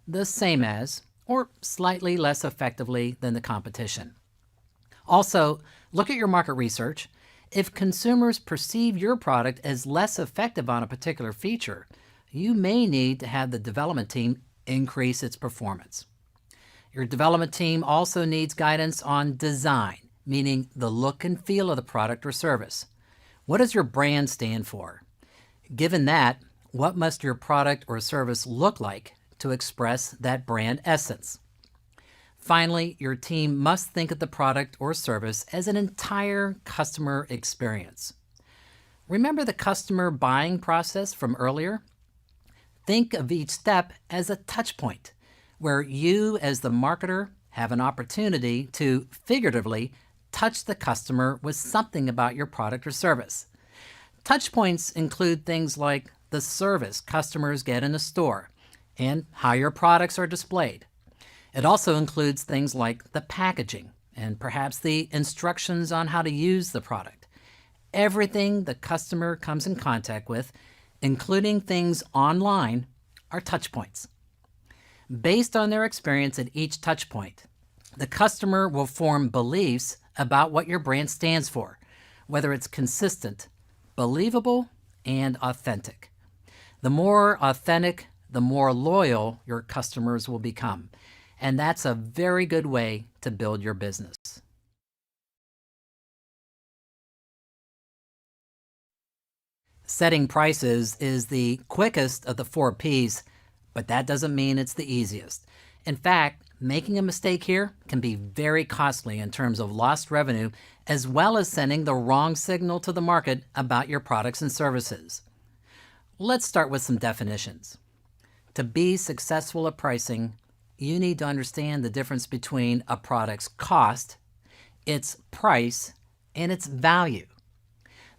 Speaker 1: the same as, or slightly less effectively than the competition. Also, look at your market research. If consumers perceive your product as less effective on a particular feature, you may need to have the development team increase its performance. Your development team also needs guidance on design, meaning the look and feel of the product or service. What does your brand stand for? Given that, what must your product or service look like to express that brand essence? Finally, your team must think of the product or service as an entire customer experience. Remember the customer buying process from earlier? Think of each step as a touch point, where you as the marketer have an opportunity to figuratively touch the customer with something about your product or service. Touch points include things like the service customers get in a store and how your products are displayed. It also includes things like the packaging and perhaps the instructions on how to use the product. Everything the customer comes in contact with, including things online, are touch points. Based on their experience at each touch point, the customer will form beliefs about what your brand stands for, whether it's consistent, believable, and authentic. The more authentic, the more loyal your customers will become. And that's a very good way to build your business. Setting prices is the quickest of the 4 Ps, but that doesn't mean it's the easiest. In fact, making a mistake here can be very costly in terms of lost revenue, as well as sending the wrong signal to the market about your products and services. Let's start with some definitions. To be successful at pricing, you need to understand the difference between a product's cost, its price, and its value.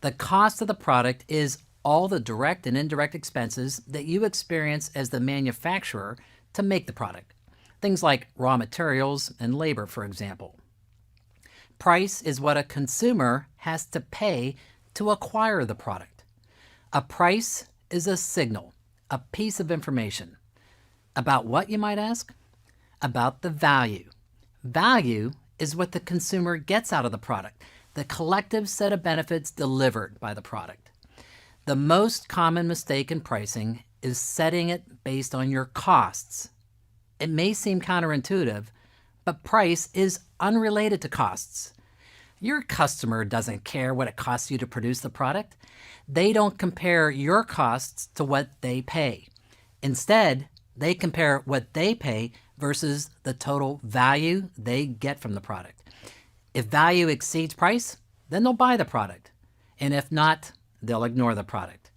Speaker 1: The cost of the product is all the direct and indirect expenses that you experience as the manufacturer to make the product. Things like raw materials and labor, for example. Price is what a consumer has to pay to acquire the product. A price is a signal, a piece of information. About what, you might ask? About the value. Value is what the consumer gets out of the product, the collective set of benefits delivered by the product. The most common mistake in pricing is setting it based on your costs. It may seem counterintuitive, but price is unrelated to costs. Your customer doesn't care what it costs you to produce the product. They don't compare your costs to what they pay. Instead, they compare what they pay versus the total value they get from the product. If value exceeds price, then they'll buy the product. And if not, they'll ignore the product.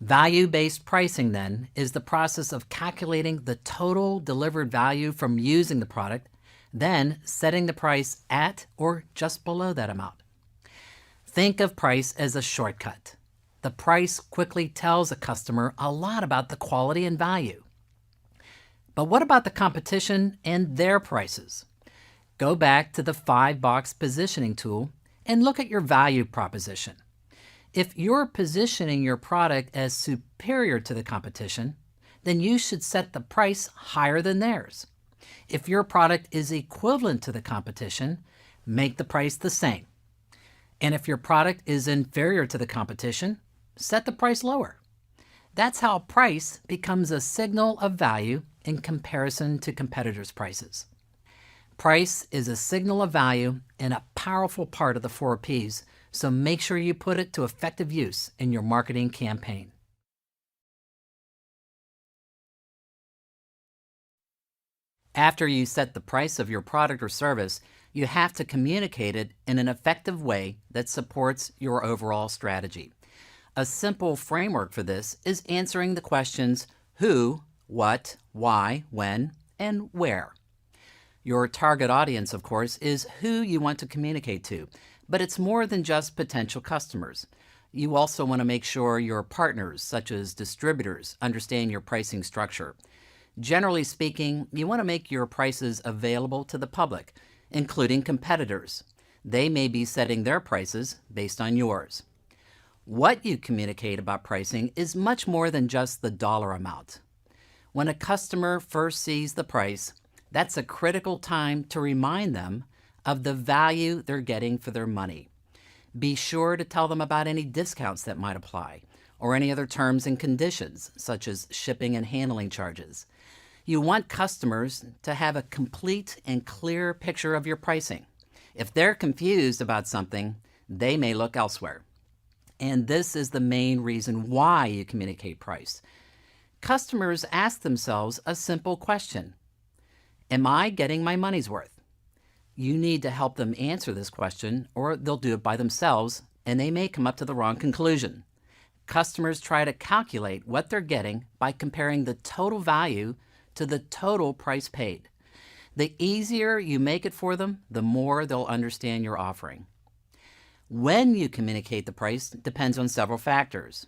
Speaker 1: Value-based pricing, then, is the process of calculating the total delivered value from using the product, then setting the price at or just below that amount. Think of price as a shortcut. The price quickly tells a customer a lot about the quality and value. But what about the competition and their prices? Go back to the 5-box positioning tool and look at your value proposition. If you're positioning your product as superior to the competition, then you should set the price higher than theirs. If your product is equivalent to the competition, make the price the same. And if your product is inferior to the competition, set the price lower. That's how price becomes a signal of value in comparison to competitors' prices. Price is a signal of value and a powerful part of the 4Ps, so make sure you put it to effective use in your marketing campaign. After you set the price of your product or service, you have to communicate it in an effective way that supports your overall strategy. A simple framework for this is answering the questions who, what, why, when, and where. Your target audience, of course, is who you want to communicate to, but it's more than just potential customers. You also want to make sure your partners, such as distributors, understand your pricing structure. Generally speaking, you want to make your prices available to the public, including competitors. They may be setting their prices based on yours. What you communicate about pricing is much more than just the dollar amount. When a customer first sees the price, that's a critical time to remind them of the value they're getting for their money. Be sure to tell them about any discounts that might apply, or any other terms and conditions, such as shipping and handling charges. You want customers to have a complete and clear picture of your pricing. If they're confused about something, they may look elsewhere. And this is the main reason why you communicate price. Customers ask themselves a simple question: am I getting my money's worth? You need to help them answer this question, or they'll do it by themselves, and they may come up to the wrong conclusion. Customers try to calculate what they're getting by comparing the total value to the total price paid. The easier you make it for them, the more they'll understand your offering. When you communicate the price depends on several factors.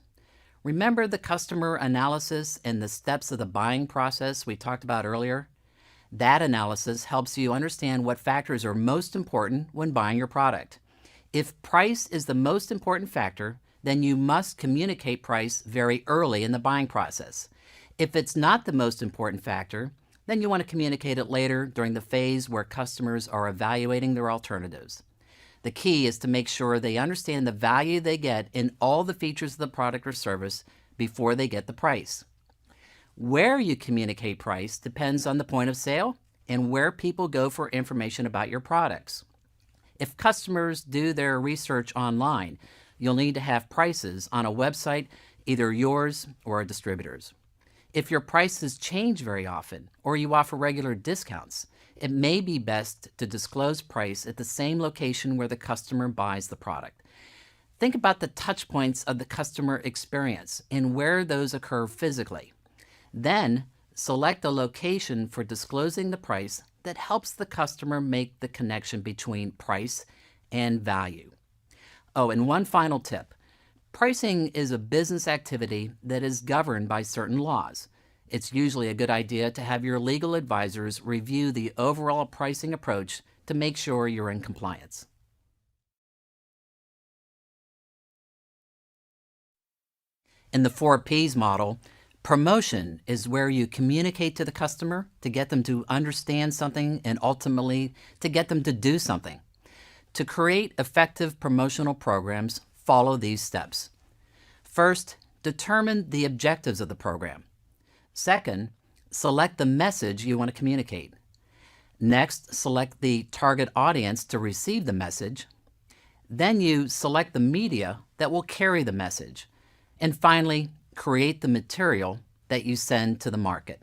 Speaker 1: Remember the customer analysis and the steps of the buying process we talked about earlier? That analysis helps you understand what factors are most important when buying your product. If price is the most important factor, then you must communicate price very early in the buying process. If it's not the most important factor, then you want to communicate it later during the phase where customers are evaluating their alternatives. The key is to make sure they understand the value they get in all the features of the product or service before they get the price. Where you communicate price depends on the point of sale and where people go for information about your products. If customers do their research online, you'll need to have prices on a website, either yours or a distributor's. If your prices change very often, or you offer regular discounts, it may be best to disclose price at the same location where the customer buys the product. Think about the touch points of the customer experience and where those occur physically. Then, select a location for disclosing the price that helps the customer make the connection between price and value. Oh, and one final tip. Pricing is a business activity that is governed by certain laws. It's usually a good idea to have your legal advisors review the overall pricing approach to make sure you're in compliance. In the 4Ps model, promotion is where you communicate to the customer to get them to understand something and ultimately to get them to do something. To create effective promotional programs, follow these steps. First, determine the objectives of the program. Second, select the message you want to communicate. Next, select the target audience to receive the message. Then you select the media that will carry the message. And finally, create the material that you send to the market.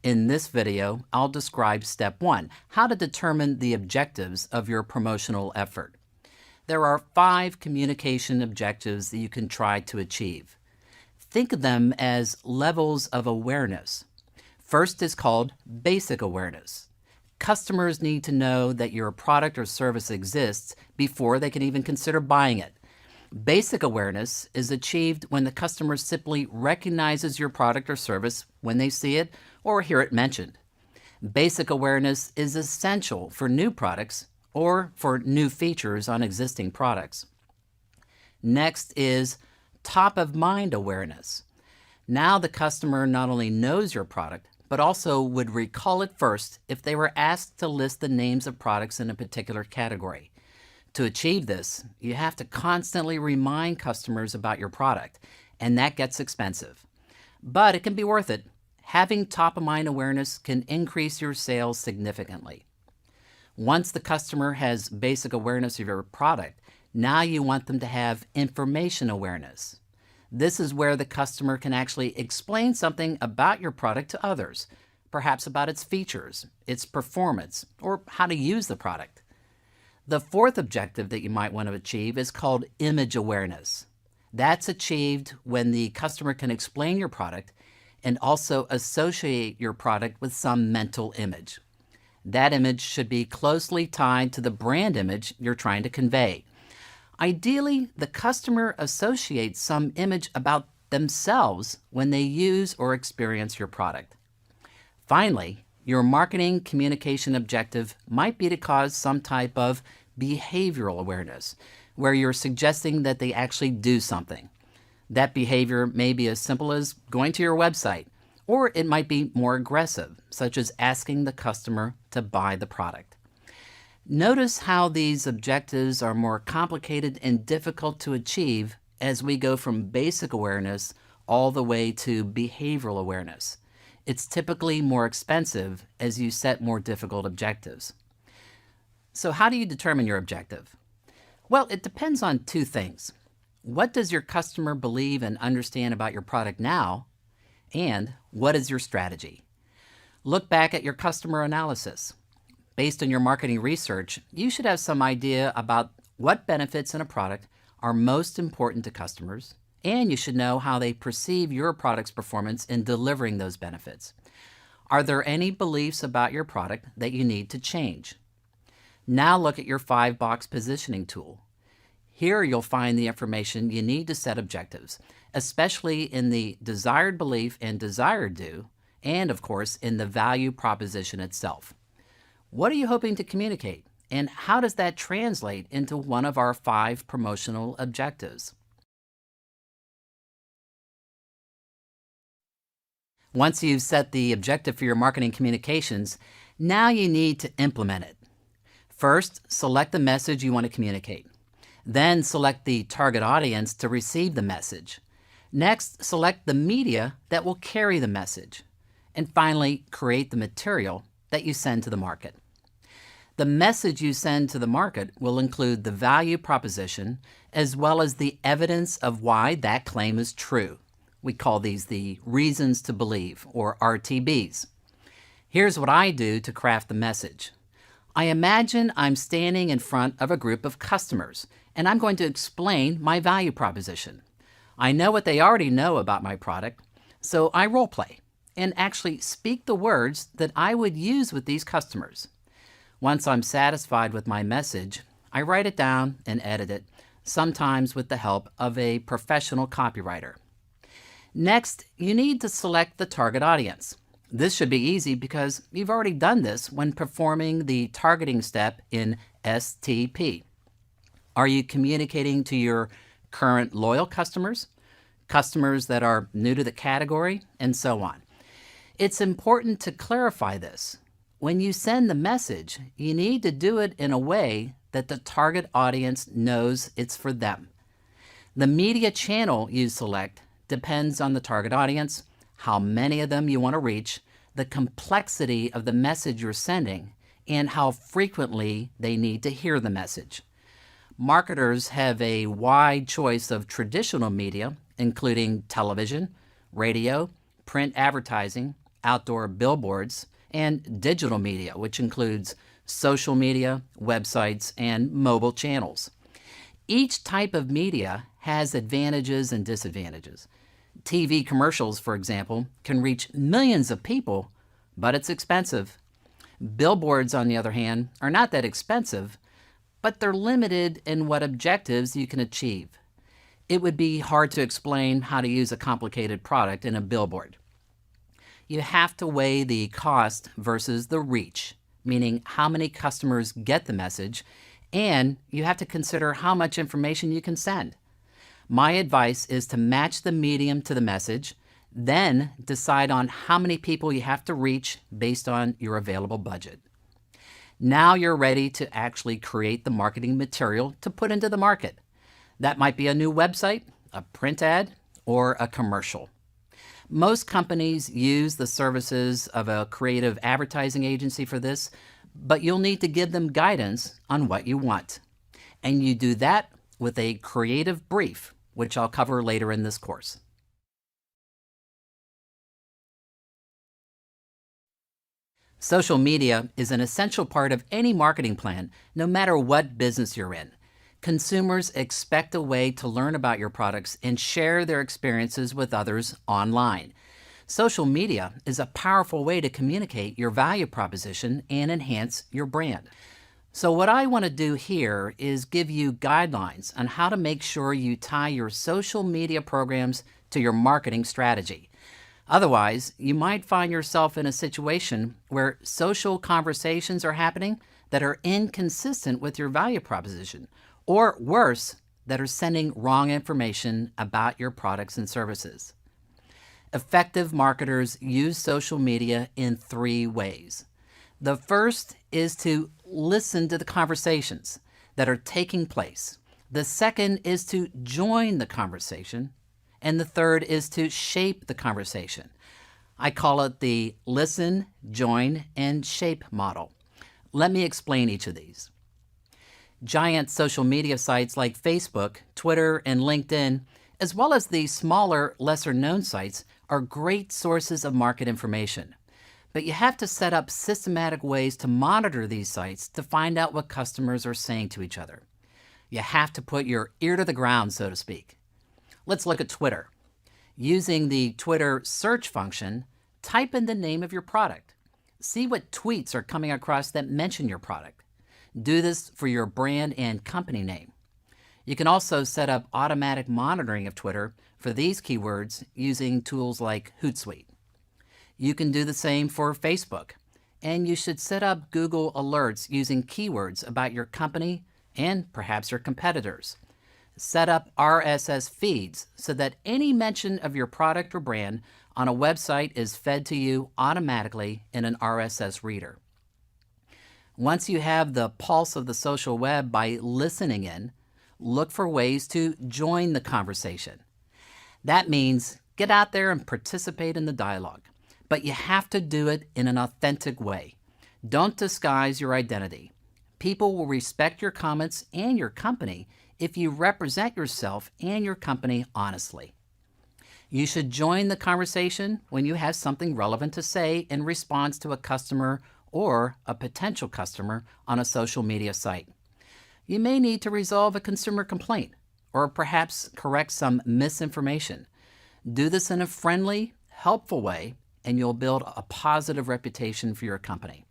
Speaker 1: In this video, I'll describe step 1, how to determine the objectives of your promotional effort. There are 5 communication objectives that you can try to achieve. Think of them as levels of awareness. First is called basic awareness. Customers need to know that your product or service exists before they can even consider buying it. Basic awareness is achieved when the customer simply recognizes your product or service when they see it or hear it mentioned. Basic awareness is essential for new products or for new features on existing products. Next is top-of-mind awareness. Now the customer not only knows your product, but also would recall it first if they were asked to list the names of products in a particular category. To achieve this, you have to constantly remind customers about your product, and that gets expensive. But it can be worth it. Having top-of-mind awareness can increase your sales significantly. Once the customer has basic awareness of your product, now you want them to have information awareness. This is where the customer can actually explain something about your product to others, perhaps about its features, its performance, or how to use the product. The fourth objective that you might want to achieve is called image awareness. That's achieved when the customer can explain your product and also associate your product with some mental image. That image should be closely tied to the brand image you're trying to convey. Ideally, the customer associates some image about themselves when they use or experience your product. Finally, your marketing communication objective might be to cause some type of behavioral awareness, where you're suggesting that they actually do something. That behavior may be as simple as going to your website, or it might be more aggressive, such as asking the customer to buy the product. Notice how these objectives are more complicated and difficult to achieve as we go from basic awareness all the way to behavioral awareness. It's typically more expensive as you set more difficult objectives. So how do you determine your objective? Well, it depends on two things. What does your customer believe and understand about your product now? And what is your strategy? Look back at your customer analysis. Based on your marketing research, you should have some idea about what benefits in a product are most important to customers, and you should know how they perceive your product's performance in delivering those benefits. Are there any beliefs about your product that you need to change? Now look at your 5-box positioning tool. Here you'll find the information you need to set objectives, especially in the desired belief and desired do, and of course in the value proposition itself. What are you hoping to communicate, and how does that translate into one of our 5 promotional objectives? Once you've set the objective for your marketing communications, now you need to implement it. First, select the message you want to communicate. Then select the target audience to receive the message. Next, select the media that will carry the message. And finally, create the material that you send to the market. The message you send to the market will include the value proposition as well as the evidence of why that claim is true. We call these the reasons to believe, or RTBs. Here's what I do to craft the message. I imagine I'm standing in front of a group of customers, and I'm going to explain my value proposition. I know what they already know about my product, so I role play and actually speak the words that I would use with these customers. Once I'm satisfied with my message, I write it down and edit it, sometimes with the help of a professional copywriter. Next, you need to select the target audience. This should be easy because you've already done this when performing the targeting step in STP. Are you communicating to your current loyal customers, customers that are new to the category, and so on? It's important to clarify this. When you send the message, you need to do it in a way that the target audience knows it's for them. The media channel you select depends on the target audience, how many of them you want to reach, the complexity of the message you're sending, and how frequently they need to hear the message. Marketers have a wide choice of traditional media, including television, radio, print advertising, outdoor billboards, and digital media, which includes social media, websites, and mobile channels. Each type of media has advantages and disadvantages. TV commercials, for example, can reach millions of people, but it's expensive. Billboards, on the other hand, are not that expensive, but they're limited in what objectives you can achieve. It would be hard to explain how to use a complicated product in a billboard. You have to weigh the cost versus the reach, meaning how many customers get the message, and you have to consider how much information you can send. My advice is to match the medium to the message, Then decide on how many people you have to reach based on your available budget. Now you're ready to actually create the marketing material to put into the market. That might be a new website, a print ad, or a commercial. Most companies use the services of a creative advertising agency for this, but you'll need to give them guidance on what you want. And you do that with a creative brief, which I'll cover later in this course. Social media is an essential part of any marketing plan, no matter what business you're in. Consumers expect a way to learn about your products and share their experiences with others online. Social media is a powerful way to communicate your value proposition and enhance your brand. So what I want to do here is give you guidelines on how to make sure you tie your social media programs to your marketing strategy. Otherwise, you might find yourself in a situation where social conversations are happening that are inconsistent with your value proposition, or worse, that are sending wrong information about your products and services. Effective marketers use social media in 3 ways. The first is to listen to the conversations that are taking place. The second is to join the conversation. And the third is to shape the conversation. I call it the listen, join, and shape model. Let me explain each of these. Giant social media sites like Facebook, Twitter, and LinkedIn, as well as the smaller, lesser-known sites, are great sources of market information. But you have to set up systematic ways to monitor these sites to find out what customers are saying to each other. You have to put your ear to the ground, so to speak. Let's look at Twitter. Using the Twitter search function, type in the name of your product. See what tweets are coming across that mention your product. Do this for your brand and company name. You can also set up automatic monitoring of Twitter for these keywords using tools like Hootsuite. You can do the same for Facebook, and you should set up Google alerts using keywords about your company and perhaps your competitors. Set up RSS feeds so that any mention of your product or brand on a website is fed to you automatically in an RSS reader. Once you have the pulse of the social web by listening in, look for ways to join the conversation. That means get out there and participate in the dialogue, but you have to do it in an authentic way. Don't disguise your identity. People will respect your comments and your company if you represent yourself and your company honestly. You should join the conversation when you have something relevant to say in response to a customer or a potential customer on a social media site. You may need to resolve a consumer complaint or perhaps correct some misinformation. Do this in a friendly, helpful way, and you'll build a positive reputation for your company.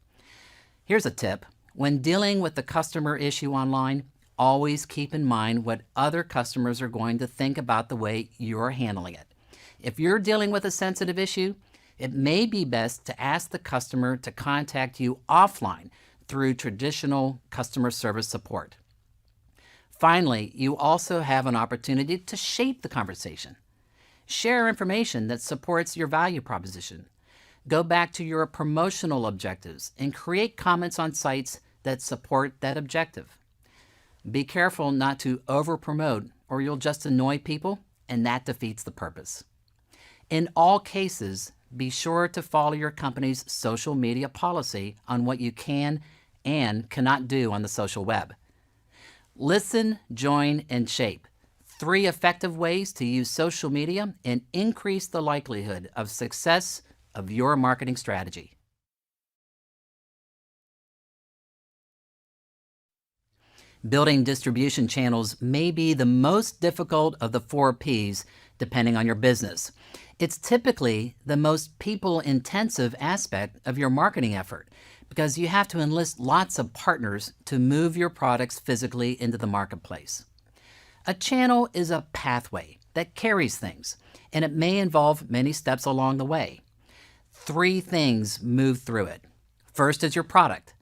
Speaker 1: Here's a tip. When dealing with the customer issue online, always keep in mind what other customers are going to think about the way you're handling it. If you're dealing with a sensitive issue, it may be best to ask the customer to contact you offline through traditional customer service support. Finally, you also have an opportunity to shape the conversation. Share information that supports your value proposition. Go back to your promotional objectives and create comments on sites that support that objective. Be careful not to over-promote or you'll just annoy people, and that defeats the purpose. In all cases, be sure to follow your company's social media policy on what you can and cannot do on the social web. Listen, join, and shape. 3 effective ways to use social media and increase the likelihood of success of your marketing strategy. Building distribution channels may be the most difficult of the 4 Ps, depending on your business. It's typically the most people-intensive aspect of your marketing effort because you have to enlist lots of partners to move your products physically into the marketplace. A channel is a pathway that carries things, and it may involve many steps along the way. 3 things move through it. First is your product.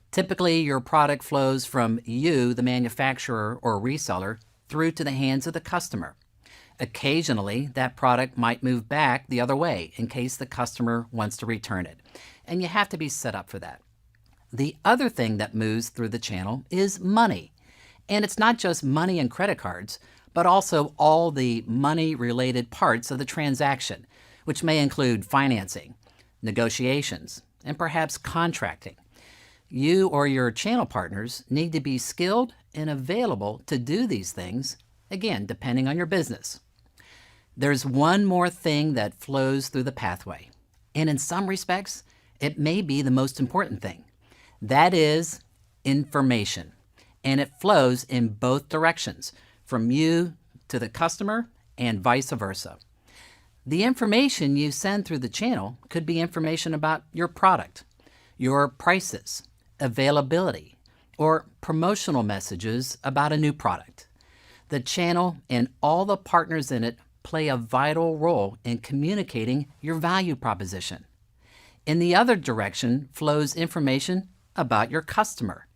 Speaker 1: Typically, your product flows from you, the manufacturer or reseller, through to the hands of the customer. Occasionally, that product might move back the other way in case the customer wants to return it, and you have to be set up for that. The other thing that moves through the channel is money. And it's not just money and credit cards, but also all the money-related parts of the transaction, which may include financing, negotiations, and perhaps contracting. You or your channel partners need to be skilled and available to do these things, again, depending on your business. There's one more thing that flows through the pathway, and in some respects, it may be the most important thing. That is information, and it flows in both directions, from you to the customer and vice versa. The information you send through the channel could be information about your product, your prices, availability, or promotional messages about a new product. The channel and all the partners in it play a vital role in communicating your value proposition. In the other direction flows information about your customer.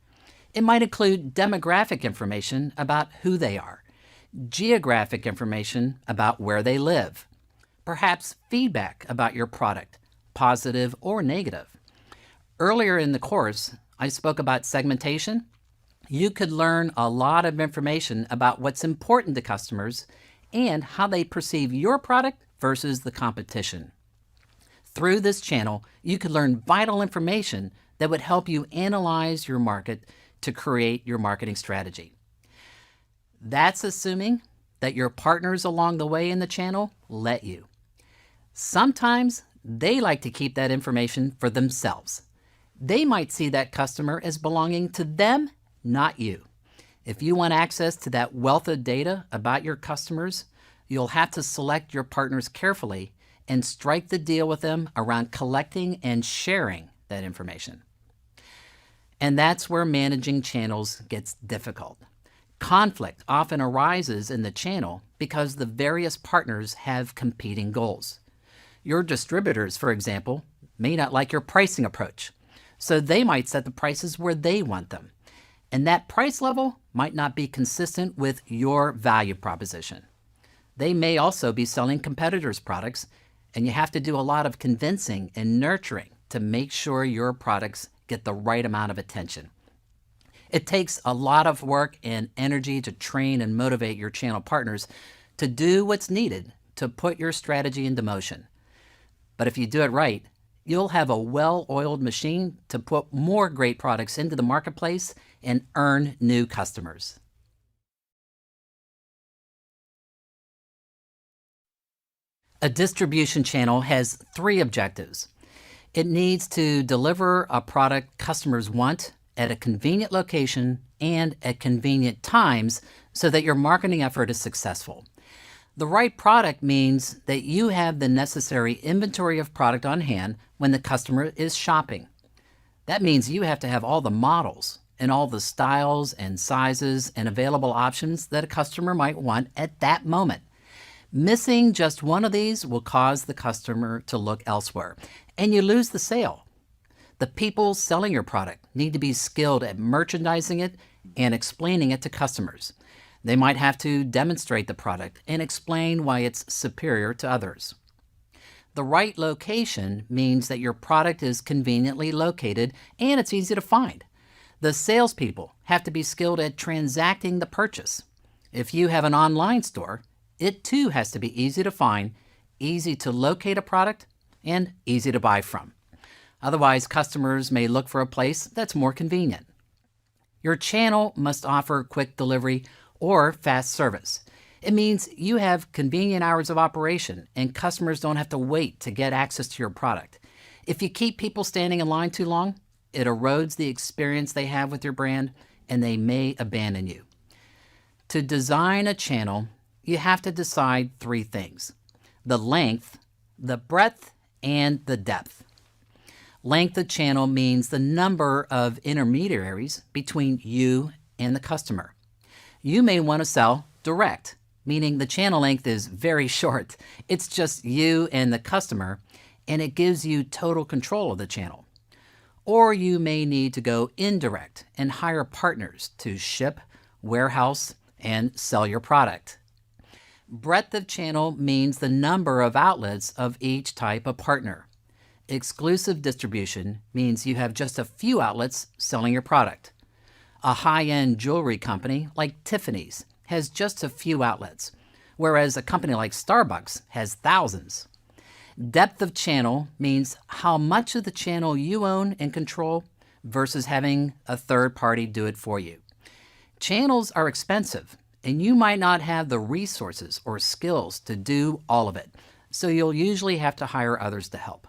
Speaker 1: It might include demographic information about who they are, geographic information about where they live, perhaps feedback about your product, positive or negative. Earlier in the course, I spoke about segmentation. You could learn a lot of information about what's important to customers and how they perceive your product versus the competition. Through this channel, you could learn vital information that would help you analyze your market to create your marketing strategy. That's assuming that your partners along the way in the channel let you. Sometimes they like to keep that information for themselves. They might see that customer as belonging to them, not you. If you want access to that wealth of data about your customers, you'll have to select your partners carefully and strike the deal with them around collecting and sharing that information. And that's where managing channels gets difficult. Conflict often arises in the channel because the various partners have competing goals. Your distributors, for example, may not like your pricing approach, so they might set the prices where they want them. And that price level might not be consistent with your value proposition. They may also be selling competitors' products, and you have to do a lot of convincing and nurturing to make sure your products get the right amount of attention. It takes a lot of work and energy to train and motivate your channel partners to do what's needed to put your strategy into motion. But if you do it right, you'll have a well-oiled machine to put more great products into the marketplace and earn new customers. A distribution channel has 3 objectives. It needs to deliver a product customers want at a convenient location and at convenient times so that your marketing effort is successful. The right product means that you have the necessary inventory of product on hand when the customer is shopping. That means you have to have all the models and all the styles and sizes and available options that a customer might want at that moment. Missing just one of these will cause the customer to look elsewhere, and you lose the sale. The people selling your product need to be skilled at merchandising it and explaining it to customers. They might have to demonstrate the product and explain why it's superior to others. The right location means that your product is conveniently located and it's easy to find. The salespeople have to be skilled at transacting the purchase. If you have an online store, it too has to be easy to find, easy to locate a product, and easy to buy from. Otherwise, customers may look for a place that's more convenient. Your channel must offer quick delivery or fast service. It means you have convenient hours of operation and customers don't have to wait to get access to your product. If you keep people standing in line too long, it erodes the experience they have with your brand and they may abandon you. To design a channel, you have to decide 3 things: the length, the breadth, and the depth. Length of channel means the number of intermediaries between you and the customer. You may want to sell direct, meaning the channel length is very short. It's just you and the customer, and it gives you total control of the channel. Or you may need to go indirect and hire partners to ship, warehouse, and sell your product. Breadth of channel means the number of outlets of each type of partner. Exclusive distribution means you have just a few outlets selling your product. A high-end jewelry company like Tiffany's has just a few outlets, whereas a company like Starbucks has thousands. Depth of channel means how much of the channel you own and control versus having a third party do it for you. Channels are expensive, and you might not have the resources or skills to do all of it, so you'll usually have to hire others to help.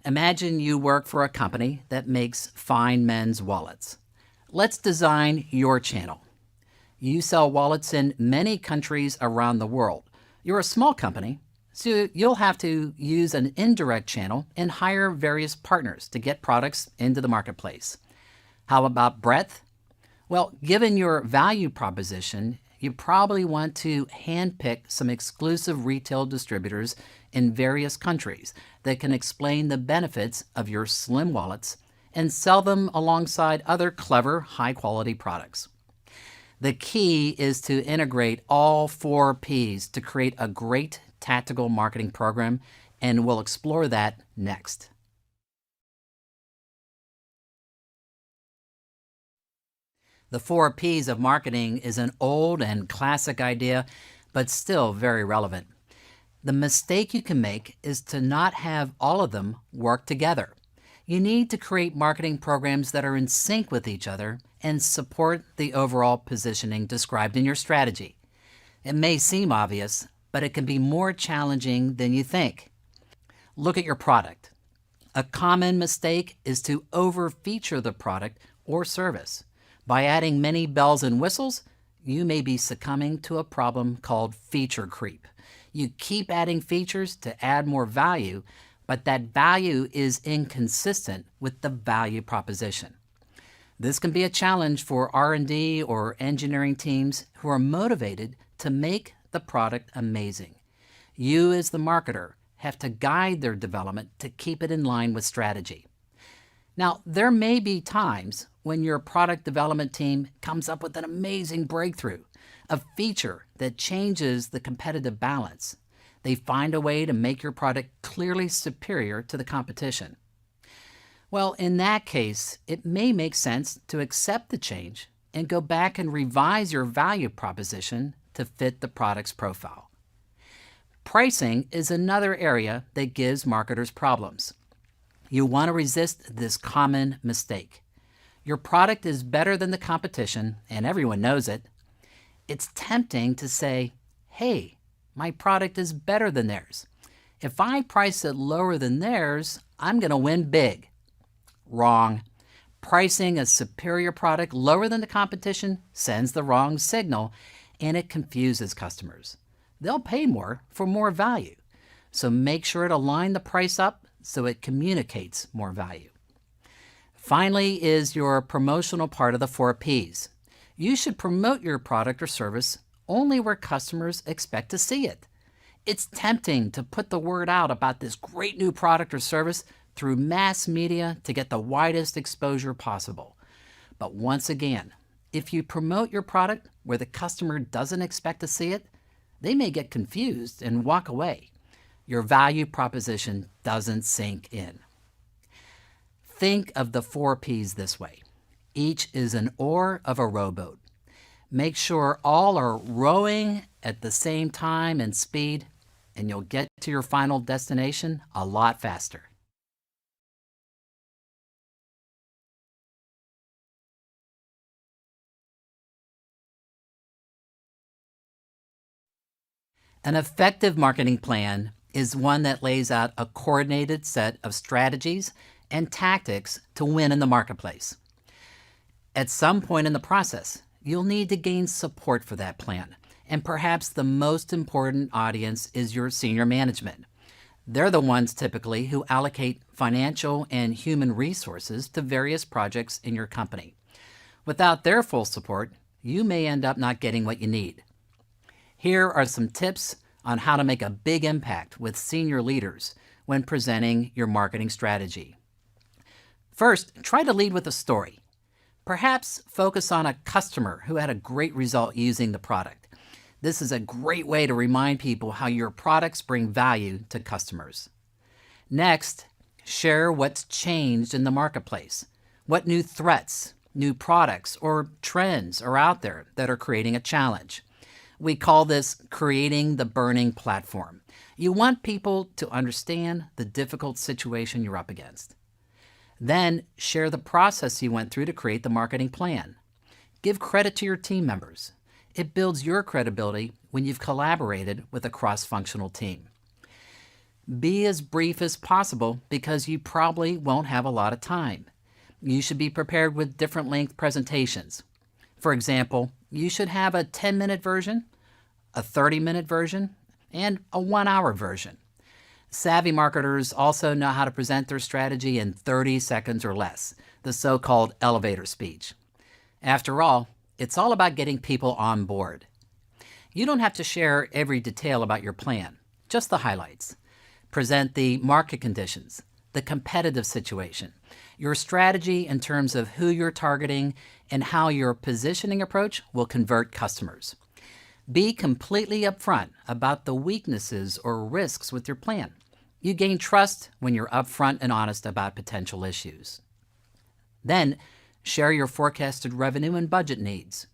Speaker 1: Imagine you work for a company that makes fine men's wallets. Let's design your channel. You sell wallets in many countries around the world. You're a small company, so you'll have to use an indirect channel and hire various partners to get products into the marketplace. How about breadth? Well, given your value proposition, you probably want to handpick some exclusive retail distributors in various countries that can explain the benefits of your slim wallets and sell them alongside other clever, high-quality products. The key is to integrate all 4 Ps to create a great tactical marketing program, and we'll explore that next. The 4 Ps of marketing is an old and classic idea, but still very relevant. The mistake you can make is to not have all of them work together. You need to create marketing programs that are in sync with each other and support the overall positioning described in your strategy. It may seem obvious, but it can be more challenging than you think. Look at your product. A common mistake is to over-feature the product or service. By adding many bells and whistles, you may be succumbing to a problem called feature creep. You keep adding features to add more value, but that value is inconsistent with the value proposition. This can be a challenge for R&D or engineering teams who are motivated to make the product amazing. You, as the marketer, have to guide their development to keep it in line with strategy. Now, there may be times when your product development team comes up with an amazing breakthrough, a feature that changes the competitive balance. They find a way to make your product clearly superior to the competition. Well, in that case, it may make sense to accept the change and go back and revise your value proposition to fit the product's profile. Pricing is another area that gives marketers problems. You want to resist this common mistake. Your product is better than the competition, and everyone knows it. It's tempting to say, hey, my product is better than theirs. If I price it lower than theirs, I'm going to win big. Wrong. Pricing a superior product lower than the competition sends the wrong signal, and it confuses customers. They'll pay more for more value. So make sure to line the price up so it communicates more value. Finally is your promotional part of the 4 Ps. You should promote your product or service only where customers expect to see it. It's tempting to put the word out about this great new product or service through mass media to get the widest exposure possible. But once again, if you promote your product where the customer doesn't expect to see it, they may get confused and walk away. Your value proposition doesn't sink in. Think of the 4 Ps this way. Each is an oar of a rowboat. Make sure all are rowing at the same time and speed, and you'll get to your final destination a lot faster. An effective marketing plan is one that lays out a coordinated set of strategies and tactics to win in the marketplace. At some point in the process, you'll need to gain support for that plan, and perhaps the most important audience is your senior management. They're the ones typically who allocate financial and human resources to various projects in your company. Without their full support, you may end up not getting what you need. Here are some tips on how to make a big impact with senior leaders when presenting your marketing strategy. First, try to lead with a story. Perhaps focus on a customer who had a great result using the product. This is a great way to remind people how your products bring value to customers. Next, share what's changed in the marketplace. What new threats, new products, or trends are out there that are creating a challenge? We call this creating the burning platform. You want people to understand the difficult situation you're up against. Then share the process you went through to create the marketing plan. Give credit to your team members. It builds your credibility when you've collaborated with a cross-functional team. Be as brief as possible because you probably won't have a lot of time. You should be prepared with different length presentations. For example, you should have a 10-minute version, a 30-minute version, and a 1-hour version. Savvy marketers also know how to present their strategy in 30 seconds or less, the so-called elevator speech. After all, it's all about getting people on board. You don't have to share every detail about your plan, just the highlights. Present the market conditions, the competitive situation, your strategy in terms of who you're targeting, and how your positioning approach will convert customers. Be completely upfront about the weaknesses or risks with your plan. You gain trust when you're upfront and honest about potential issues. Then, share your forecasted revenue and budget needs.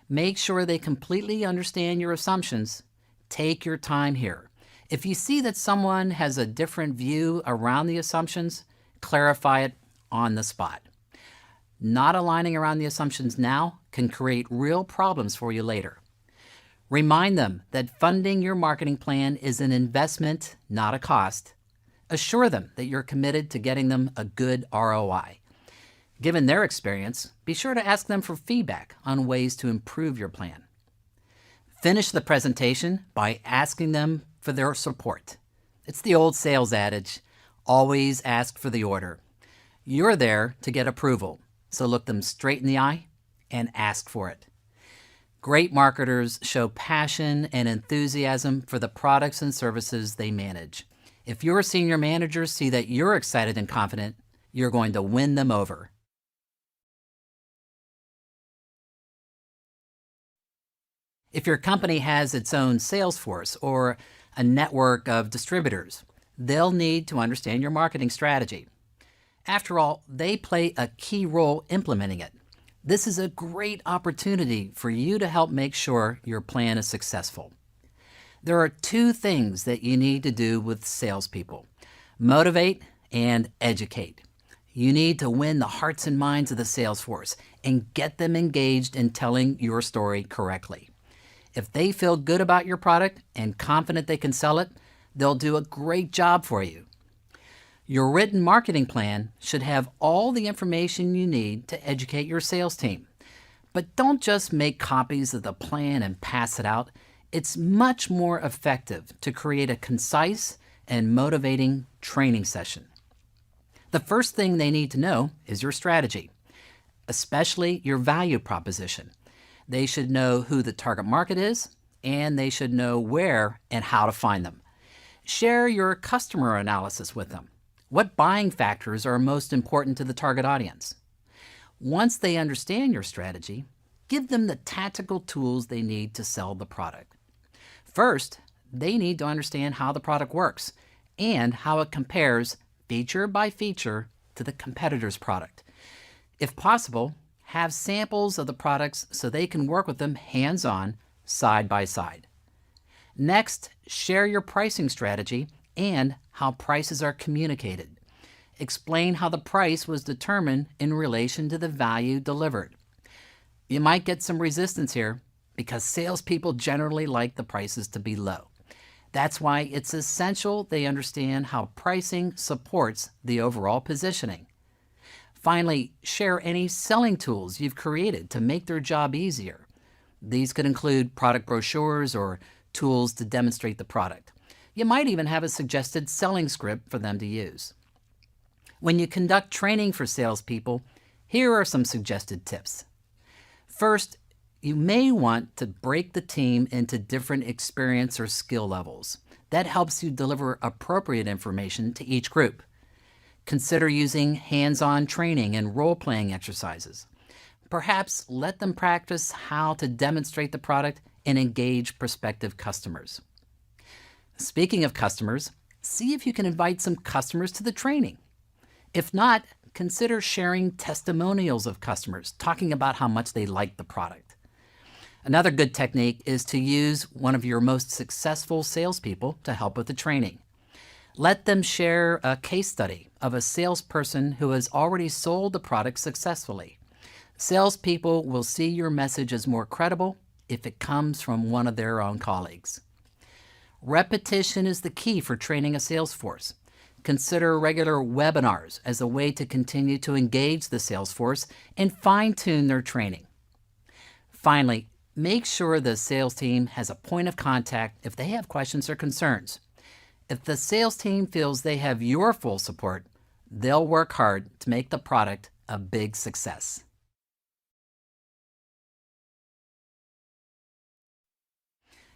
Speaker 1: Make sure they completely understand your assumptions. Take your time here. If you see that someone has a different view around the assumptions, clarify it on the spot. Not aligning around the assumptions now can create real problems for you later. Remind them that funding your marketing plan is an investment, not a cost. Assure them that you're committed to getting them a good ROI. Given their experience, be sure to ask them for feedback on ways to improve your plan. Finish the presentation by asking them for their support. It's the old sales adage, always ask for the order. You're there to get approval, so look them straight in the eye and ask for it. Great marketers show passion and enthusiasm for the products and services they manage. If your senior managers see that you're excited and confident, you're going to win them over. If your company has its own sales force or a network of distributors, they'll need to understand your marketing strategy. After all, they play a key role implementing it. This is a great opportunity for you to help make sure your plan is successful. There are two things that you need to do with salespeople: motivate and educate. You need to win the hearts and minds of the sales force and get them engaged in telling your story correctly. If they feel good about your product and confident they can sell it, they'll do a great job for you. Your written marketing plan should have all the information you need to educate your sales team. But don't just make copies of the plan and pass it out. It's much more effective to create a concise and motivating training session. The first thing they need to know is your strategy, especially your value proposition. They should know who the target market is, and they should know where and how to find them. Share your customer analysis with them. What buying factors are most important to the target audience? Once they understand your strategy, give them the tactical tools they need to sell the product. First, they need to understand how the product works and how it compares feature by feature to the competitor's product. If possible, have samples of the products so they can work with them hands-on, side by side. Next, share your pricing strategy and how prices are communicated. Explain how the price was determined in relation to the value delivered. You might get some resistance here because salespeople generally like the prices to be low. That's why it's essential they understand how pricing supports the overall positioning. Finally, share any selling tools you've created to make their job easier. These could include product brochures or tools to demonstrate the product. You might even have a suggested selling script for them to use. When you conduct training for salespeople, here are some suggested tips. First, you may want to break the team into different experience or skill levels. That helps you deliver appropriate information to each group. Consider using hands-on training and role-playing exercises. Perhaps let them practice how to demonstrate the product and engage prospective customers. Speaking of customers, see if you can invite some customers to the training. If not, consider sharing testimonials of customers, talking about how much they like the product. Another good technique is to use one of your most successful salespeople to help with the training. Let them share a case study of a salesperson who has already sold the product successfully. Salespeople will see your message as more credible if it comes from one of their own colleagues. Repetition is the key for training a sales force. Consider regular webinars as a way to continue to engage the sales force and fine-tune their training. Finally, make sure the sales team has a point of contact if they have questions or concerns. If the sales team feels they have your full support, they'll work hard to make the product a big success.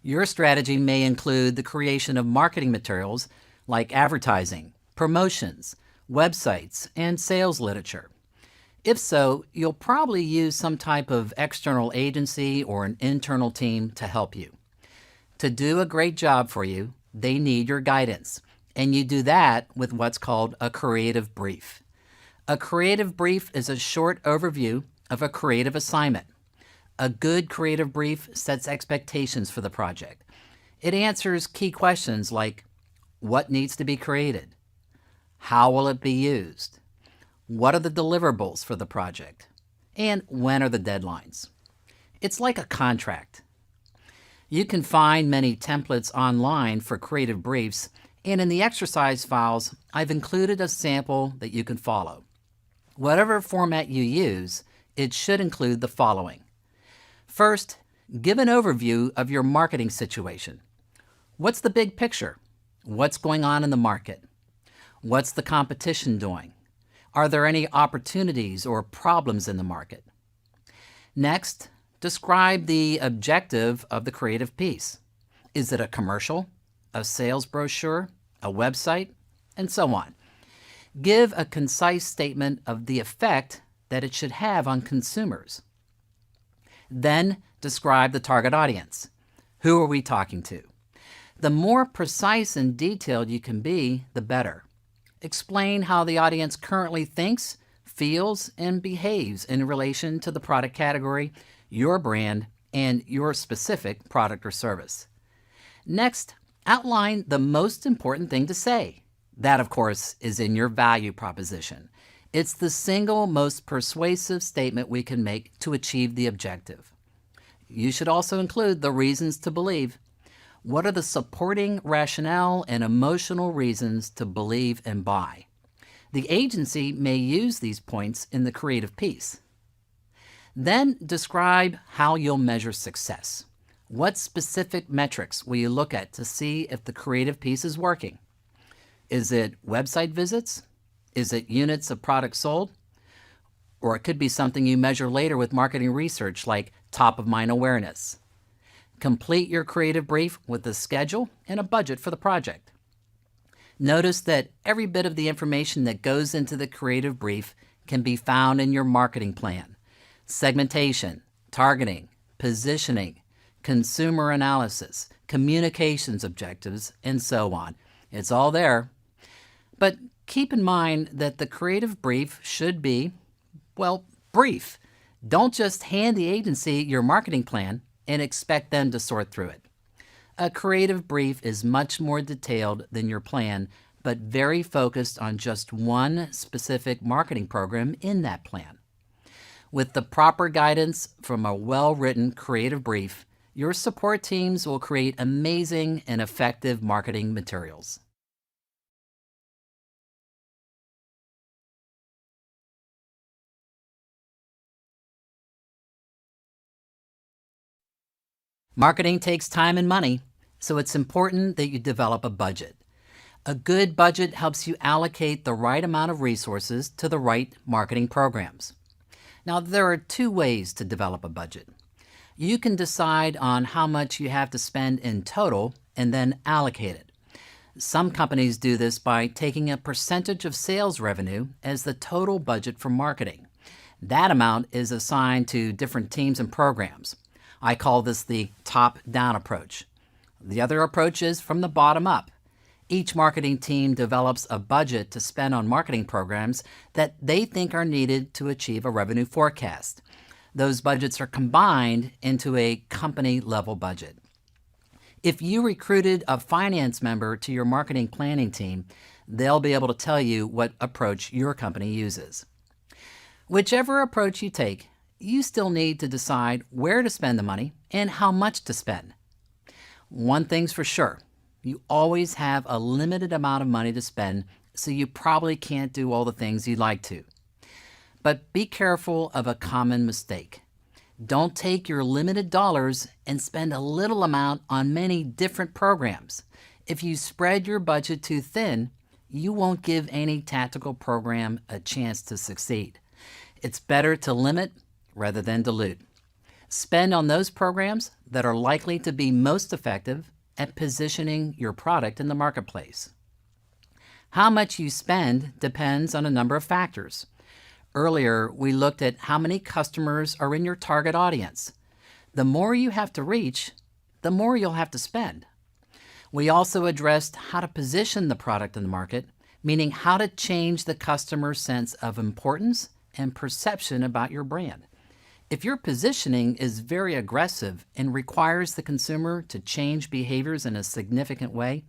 Speaker 1: Your strategy may include the creation of marketing materials like advertising, promotions, websites, and sales literature. If so, you'll probably use some type of external agency or an internal team to help you. To do a great job for you, they need your guidance, and you do that with what's called a creative brief. A creative brief is a short overview of a creative assignment. A good creative brief sets expectations for the project. It answers key questions like, what needs to be created? How will it be used? What are the deliverables for the project? And when are the deadlines? It's like a contract. You can find many templates online for creative briefs, and in the exercise files, I've included a sample that you can follow. Whatever format you use, it should include the following. First, give an overview of your marketing situation. What's the big picture? What's going on in the market? What's the competition doing? Are there any opportunities or problems in the market? Next, describe the objective of the creative piece. Is it a commercial, a sales brochure, a website, and so on? Give a concise statement of the effect that it should have on consumers. Then describe the target audience. Who are we talking to? The more precise and detailed you can be, the better. Explain how the audience currently thinks, feels, and behaves in relation to the product category, your brand, and your specific product or service. Next, outline the most important thing to say. That, of course, is in your value proposition. It's the single most persuasive statement we can make to achieve the objective. You should also include the reasons to believe. What are the supporting rationale and emotional reasons to believe and buy? The agency may use these points in the creative piece. Then describe how you'll measure success. What specific metrics will you look at to see if the creative piece is working? Is it website visits? Is it units of products sold? Or it could be something you measure later with marketing research like top-of-mind awareness. Complete your creative brief with a schedule and a budget for the project. Notice that every bit of the information that goes into the creative brief can be found in your marketing plan. Segmentation, targeting, positioning, consumer analysis, communications objectives, and so on. It's all there. But keep in mind that the creative brief should be, well, brief. Don't just hand the agency your marketing plan and expect them to sort through it. A creative brief is much more detailed than your plan, but very focused on just one specific marketing program in that plan. With the proper guidance from a well-written creative brief, your support teams will create amazing and effective marketing materials. Marketing takes time and money, so it's important that you develop a budget. A good budget helps you allocate the right amount of resources to the right marketing programs. Now, there are two ways to develop a budget. You can decide on how much you have to spend in total and then allocate it. Some companies do this by taking a percentage of sales revenue as the total budget for marketing. That amount is assigned to different teams and programs. I call this the top-down approach. The other approach is from the bottom up. Each marketing team develops a budget to spend on marketing programs that they think are needed to achieve a revenue forecast. Those budgets are combined into a company-level budget. If you recruited a finance member to your marketing planning team, they'll be able to tell you what approach your company uses. Whichever approach you take, you still need to decide where to spend the money and how much to spend. One thing's for sure, you always have a limited amount of money to spend, so you probably can't do all the things you'd like to. But be careful of a common mistake. Don't take your limited dollars and spend a little amount on many different programs. If you spread your budget too thin, you won't give any tactical program a chance to succeed. It's better to limit rather than dilute. Spend on those programs that are likely to be most effective at positioning your product in the marketplace. How much you spend depends on a number of factors. Earlier, we looked at how many customers are in your target audience. The more you have to reach, the more you'll have to spend. We also addressed how to position the product in the market, meaning how to change the customer's sense of importance and perception about your brand. If your positioning is very aggressive and requires the consumer to change behaviors in a significant way,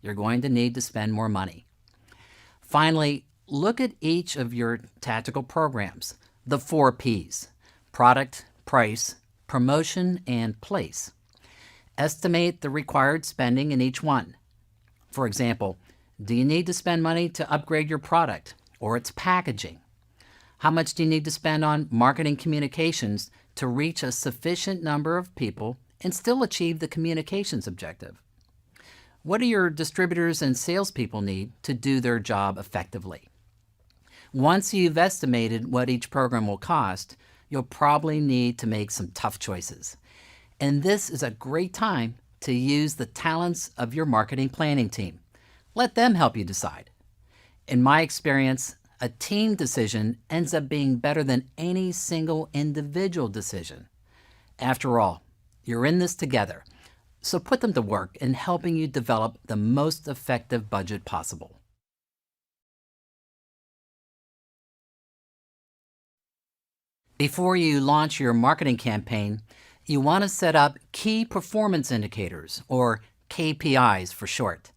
Speaker 1: you're going to need to spend more money. Finally, look at each of your tactical programs, the 4 Ps: product, price, promotion, and place. Estimate the required spending in each one. For example, do you need to spend money to upgrade your product or its packaging? How much do you need to spend on marketing communications to reach a sufficient number of people and still achieve the communications objective? What do your distributors and salespeople need to do their job effectively? Once you've estimated what each program will cost, you'll probably need to make some tough choices. And this is a great time to use the talents of your marketing planning team. Let them help you decide. In my experience, a team decision ends up being better than any single individual decision. After all, you're in this together, so put them to work in helping you develop the most effective budget possible. Before you launch your marketing campaign, you want to set up key performance indicators, or KPIs for short.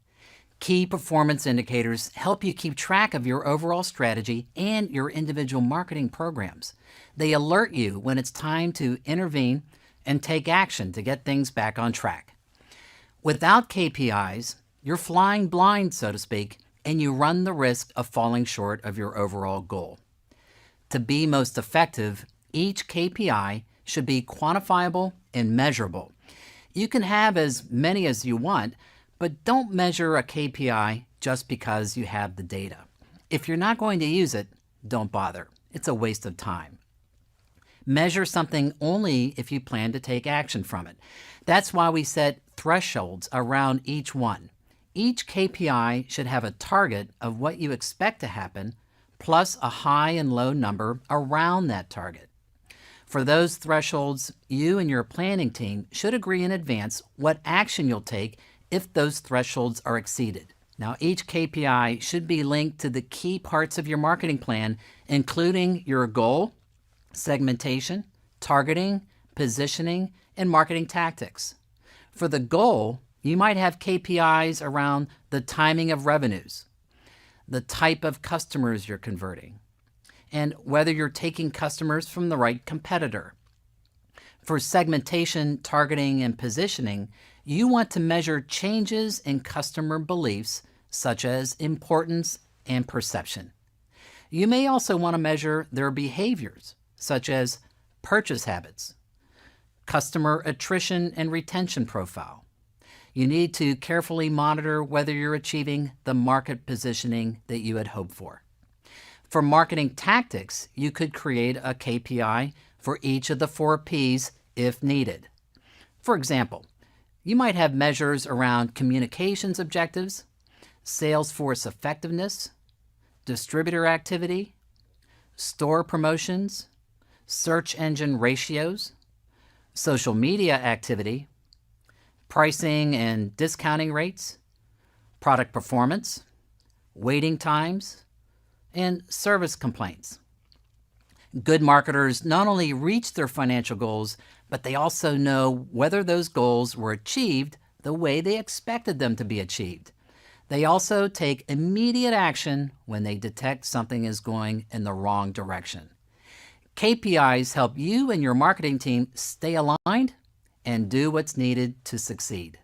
Speaker 1: Key performance indicators help you keep track of your overall strategy and your individual marketing programs. They alert you when it's time to intervene and take action to get things back on track. Without KPIs, you're flying blind, so to speak, and you run the risk of falling short of your overall goal. To be most effective, each KPI should be quantifiable and measurable. You can have as many as you want, but don't measure a KPI just because you have the data. If you're not going to use it, don't bother. It's a waste of time. Measure something only if you plan to take action from it. That's why we set thresholds around each one. Each KPI should have a target of what you expect to happen, plus a high and low number around that target. For those thresholds, you and your planning team should agree in advance what action you'll take if those thresholds are exceeded. Now, each KPI should be linked to the key parts of your marketing plan, including your goal, segmentation, targeting, positioning, and marketing tactics. For the goal, you might have KPIs around the timing of revenues, the type of customers you're converting, and whether you're taking customers from the right competitor. For segmentation, targeting, and positioning, you want to measure changes in customer beliefs, such as importance and perception. You may also want to measure their behaviors, such as purchase habits, customer attrition and retention profile. You need to carefully monitor whether you're achieving the market positioning that you had hoped for. For marketing tactics, you could create a KPI for each of the 4 Ps if needed. For example, you might have measures around communications objectives, sales force effectiveness, distributor activity, store promotions, search engine ratios, social media activity, pricing and discounting rates, product performance, waiting times, and service complaints. Good marketers not only reach their financial goals, but they also know whether those goals were achieved the way they expected them to be achieved. They also take immediate action when they detect something is going in the wrong direction. KPIs help you and your marketing team stay aligned and do what's needed to succeed.